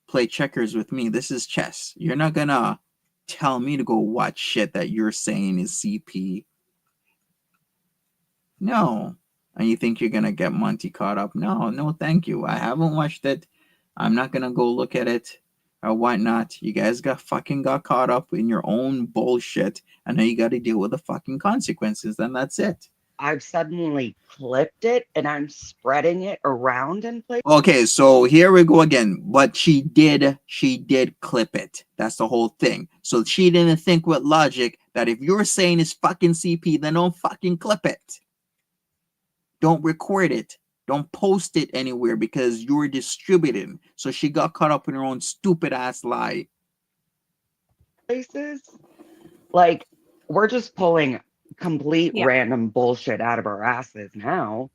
play checkers with me. This is chess. You're not gonna tell me to go watch shit that you're saying is CP. No. And you think you're gonna get Monty caught up? No, thank you. I haven't watched it. I'm not gonna go look at it or whatnot. You guys got caught up in your own bullshit, and now you got to deal with the fucking consequences. Then that's it.
I've suddenly clipped it and I'm spreading it around in places.
Okay, so here we go again. But she did clip it. That's the whole thing. So she didn't think with logic that if you're saying it's fucking CP, then don't fucking clip it. Don't record it. Don't post it anywhere because you're distributing. So she got caught up in her own stupid ass lie.
Places like we're just pulling complete random bullshit out of our asses now.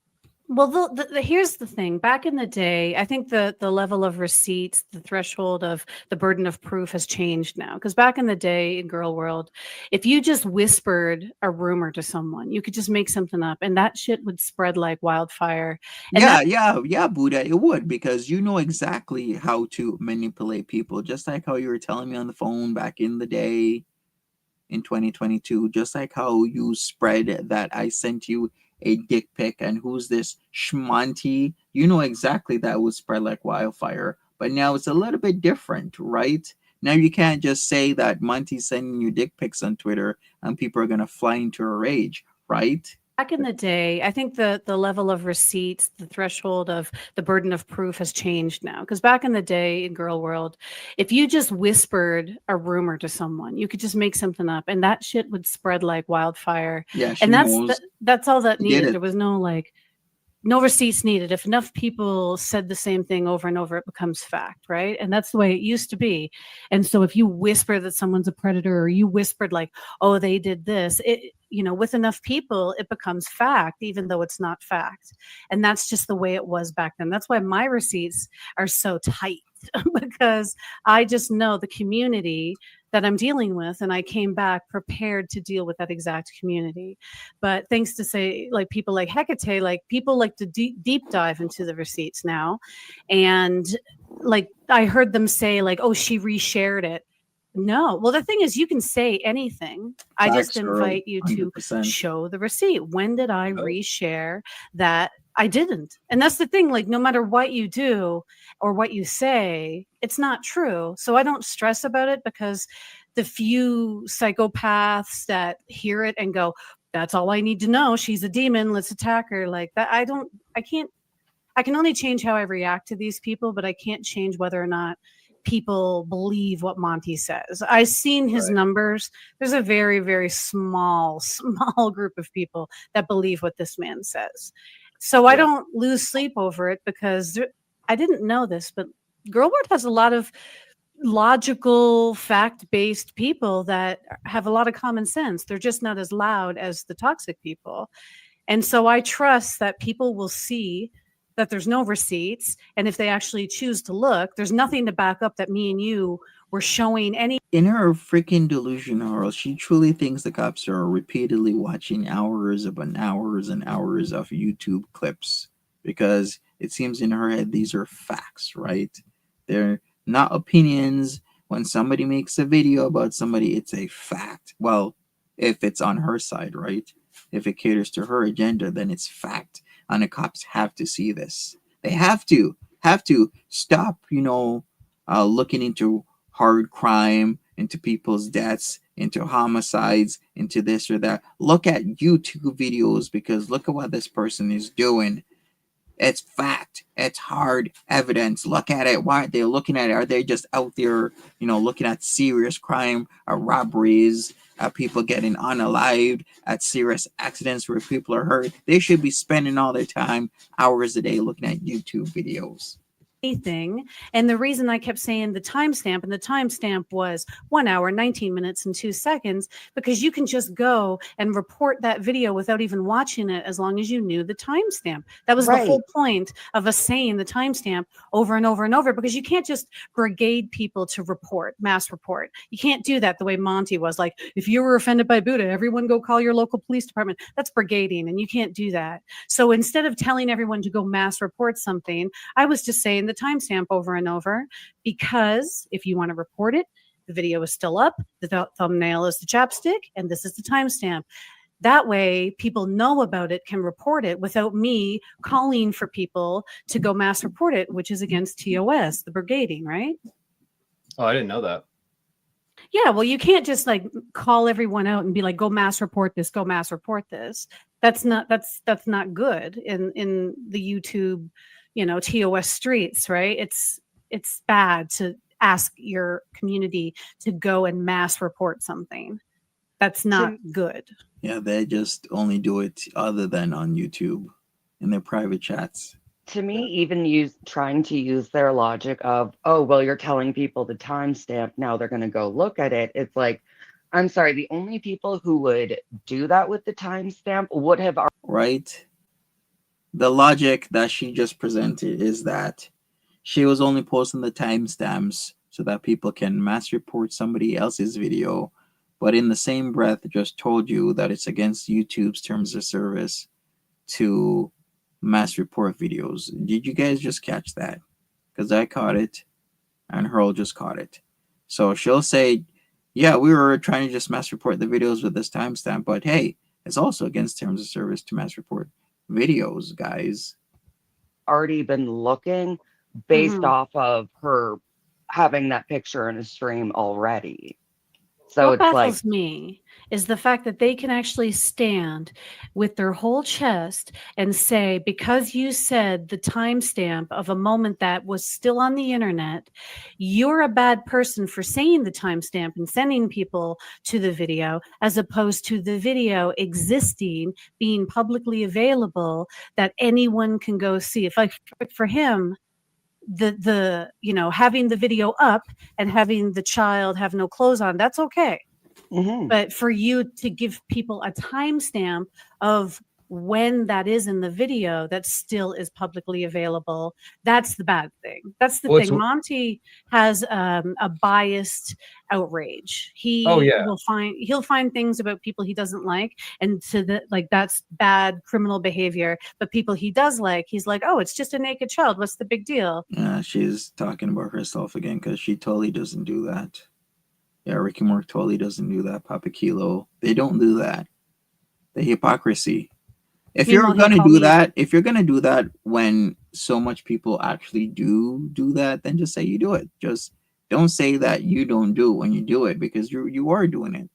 Well, here's the thing. Back in the day, I think the level of receipts, the threshold of the burden of proof has changed now. Because back in the day in girl world, if you just whispered a rumor to someone, you could just make something up and that shit would spread like wildfire. And
yeah, Buddha, it would, because you know exactly how to manipulate people, just like how you were telling me on the phone back in the day in 2022, just like how you spread that I sent you a dick pic and who's this schmonty, you know exactly that would spread like wildfire. But now it's a little bit different, right? Now you can't just say that Monty's sending you dick pics on Twitter and people are gonna fly into a rage, right?
back in the day, I think the level of receipts, the threshold of the burden of proof has changed now. Because back in the day in girl world, if you just whispered a rumor to someone, you could just make something up, and that shit would spread like wildfire.
Yeah,
and that's all that needed. There was no receipts needed. If enough people said the same thing over and over, it becomes fact, right? And that's the way it used to be. And so if you whisper that someone's a predator, or you whispered like, oh, they did this, with enough people, it becomes fact, even though it's not fact. And that's just the way it was back then. That's why my receipts are so tight, because I just know the community that I'm dealing with, and I came back prepared to deal with that exact community. But thanks to people like Hecate, like people like to deep dive into the receipts now. And like I heard them say like, oh, she reshared it. No. Well, the thing is, you can say anything. I just invite you to 100%. Show the receipt. When did I reshare that? I didn't. And that's the thing. Like, no matter what you do or what you say, it's not true. So I don't stress about it, because the few psychopaths that hear it and go, that's all I need to know, she's a demon, let's attack her, like that. I can only change how I react to these people, but I can't change whether or not people believe what Monty says. I've seen his numbers. There's a very, very small group of people that believe what this man says. So I don't lose sleep over it, because I didn't know this, but Girl World has a lot of logical, fact-based people that have a lot of common sense. They're just not as loud as the toxic people. And so I trust that people will see that there's no receipts, and if they actually choose to look, there's nothing to back up that me and you were showing any.
In her freaking delusion, Harold, she truly thinks the cops are repeatedly watching hours upon hours and hours of YouTube clips, because it seems in her head these are facts, right? They're not opinions. When somebody makes a video about somebody, it's a fact. Well, if it's on her side, right? if it caters to her agenda, then it's fact. And the cops have to see this. They have to stop, looking into hard crime, into people's deaths, into homicides, into this or that. Look at YouTube videos, because look at what this person is doing. It's fact. It's hard evidence. Look at it. Why are they looking at it? Are they just out there, looking at serious crime, robberies, people getting unalived, at serious accidents where people are hurt? They should be spending all their time, hours a day, looking at YouTube videos.
Thing. And the reason I kept saying the timestamp, and the timestamp was 1 hour, 19 minutes, and 2 seconds, because you can just go and report that video without even watching it, as long as you knew the timestamp. That was the whole point of us saying the timestamp over and over and over, because you can't just brigade people to report, mass report. You can't do that the way Monty was like, if you were offended by Buddha, everyone go call your local police department. That's brigading, and you can't do that. So instead of telling everyone to go mass report something, I was just saying the timestamp over and over, because if you want to report it, the video is still up, the thumbnail is the chapstick, and this is the timestamp. That way people know about it, can report it without me calling for people to go mass report it, which is against TOS, the brigading, right?
Oh, I didn't know that.
Yeah, well, you can't just like call everyone out and be like, go mass report this, go mass report this. That's not good in the YouTube, TOS streets, right? It's bad to ask your community to go and mass report something. That's not good.
Yeah, they just only do it other than on YouTube in their private chats.
To me, even trying to use their logic of, oh, well, you're telling people the timestamp, now they're going to go look at it. It's like, I'm sorry, the only people who would do that with the timestamp would have...
Right? The logic that she just presented is that she was only posting the timestamps so that people can mass report somebody else's video, but in the same breath just told you that it's against YouTube's terms of service to mass report videos. Did you guys just catch that? Because I caught it and Hurl just caught it. So she'll say, yeah, we were trying to just mass report the videos with this timestamp, but hey, it's also against terms of service to mass report videos, guys.
Already been looking based off of her having that picture in a stream already. So
what
it's
baffles
like,
me is the fact that they can actually stand with their whole chest and say, because you said the timestamp of a moment that was still on the internet, you're a bad person for saying the timestamp and sending people to the video, as opposed to the video existing, being publicly available, that anyone can go see. If like for him, the having the video up and having the child have no clothes on, that's okay. But for you to give people a timestamp of when that is in the video that still is publicly available, that's the bad thing. That's the thing. Monty has a biased outrage. He'll find things about people he doesn't like, and that's bad criminal behavior. But people he does like, he's like, oh, it's just a naked child. What's the big deal?
Yeah, she's talking about herself again, because she totally doesn't do that. Yeah, Ricky Mark totally doesn't do that. Papa Kilo, they don't do that. The hypocrisy. If you're gonna do that when so much people actually do that, then just say you do it. Just don't say that you don't do it when you do it, because you are doing it.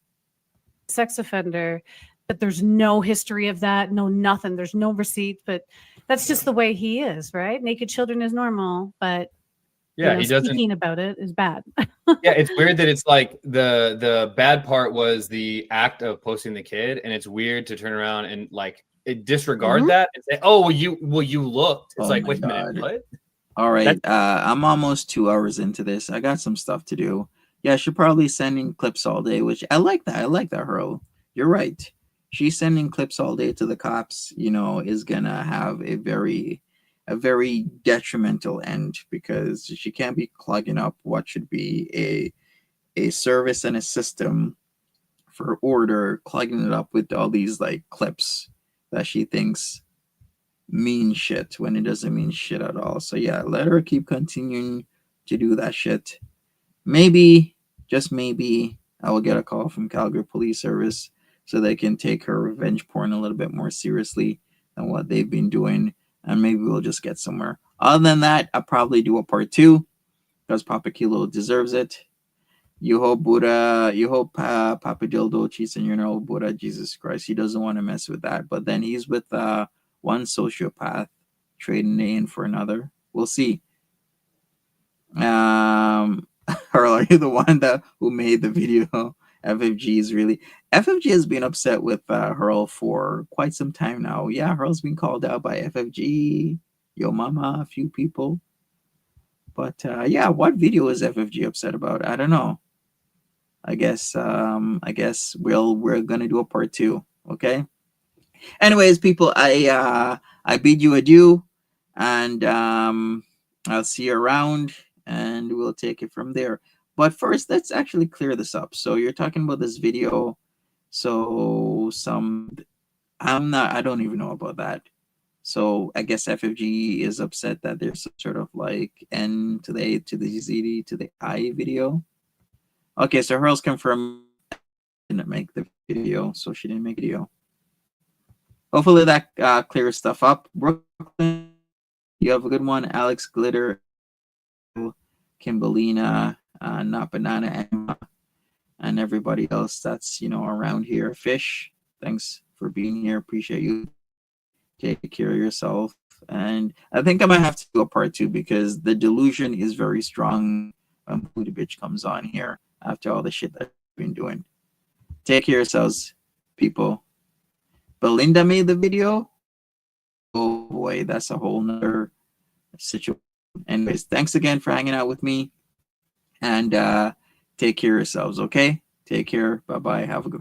Sex offender, but there's no history of that, no nothing. There's no receipt, but that's just the way he is, right? Naked children is normal, but
yeah, he doesn't.
Speaking about it is bad.
Yeah, it's weird that it's like the bad part was the act of posting the kid, and it's weird to turn around and like disregard that and say, "Oh, you looked." It's like, wait a minute, what?
All right, I'm almost 2 hours into this. I got some stuff to do. Yeah, she's probably sending clips all day, which I like that. I like that, Hurl. You're right. She's sending clips all day to the cops. Is gonna have a very detrimental end, because she can't be clogging up what should be a service and a system for order, clogging it up with all these like clips that she thinks mean shit when it doesn't mean shit at all. So yeah, let her keep continuing to do that shit. Maybe, just maybe, I will get a call from Calgary Police Service so they can take her revenge porn a little bit more seriously than what they've been doing, and maybe we'll just get somewhere. Other than that, I'll probably do a part 2 because Papa Kilo deserves it. You hope Buddha, you hope Papa Dildo cheats on your know Buddha, Jesus Christ. He doesn't want to mess with that. But then he's with one sociopath trading in for another. We'll see. Earl, are you the one who made the video? FFG is really FFG has been upset with Hurl for quite some time now. Yeah, Hurl's been called out by FFG, Yo Mama, a few people. But yeah, what video is FFG upset about? I don't know. I guess we're gonna do a part 2. Okay. Anyways, people, I bid you adieu, and I'll see you around, and we'll take it from there. But first, let's actually clear this up. So you're talking about this video. So I don't even know about that. So I guess FFG is upset that there's some sort of like N to the A to the Z to the I video. Okay, so Hurl's confirmed didn't make the video, so she didn't make a video. Hopefully that clears stuff up. Brooklyn, you have a good one. Alex Glitter, Kimberlina, Not Banana Emma, and everybody else that's around here. Fish, thanks for being here. Appreciate you. Take care of yourself. And I think I might have to do a part 2 because the delusion is very strong when Booty Bitch comes on here after all the shit that I've been doing. Take care of yourselves, people. Belinda made the video. Oh boy, that's a whole nother situation. Anyways, thanks again for hanging out with me. And take care of yourselves, okay? Take care. Bye-bye. Have a good one.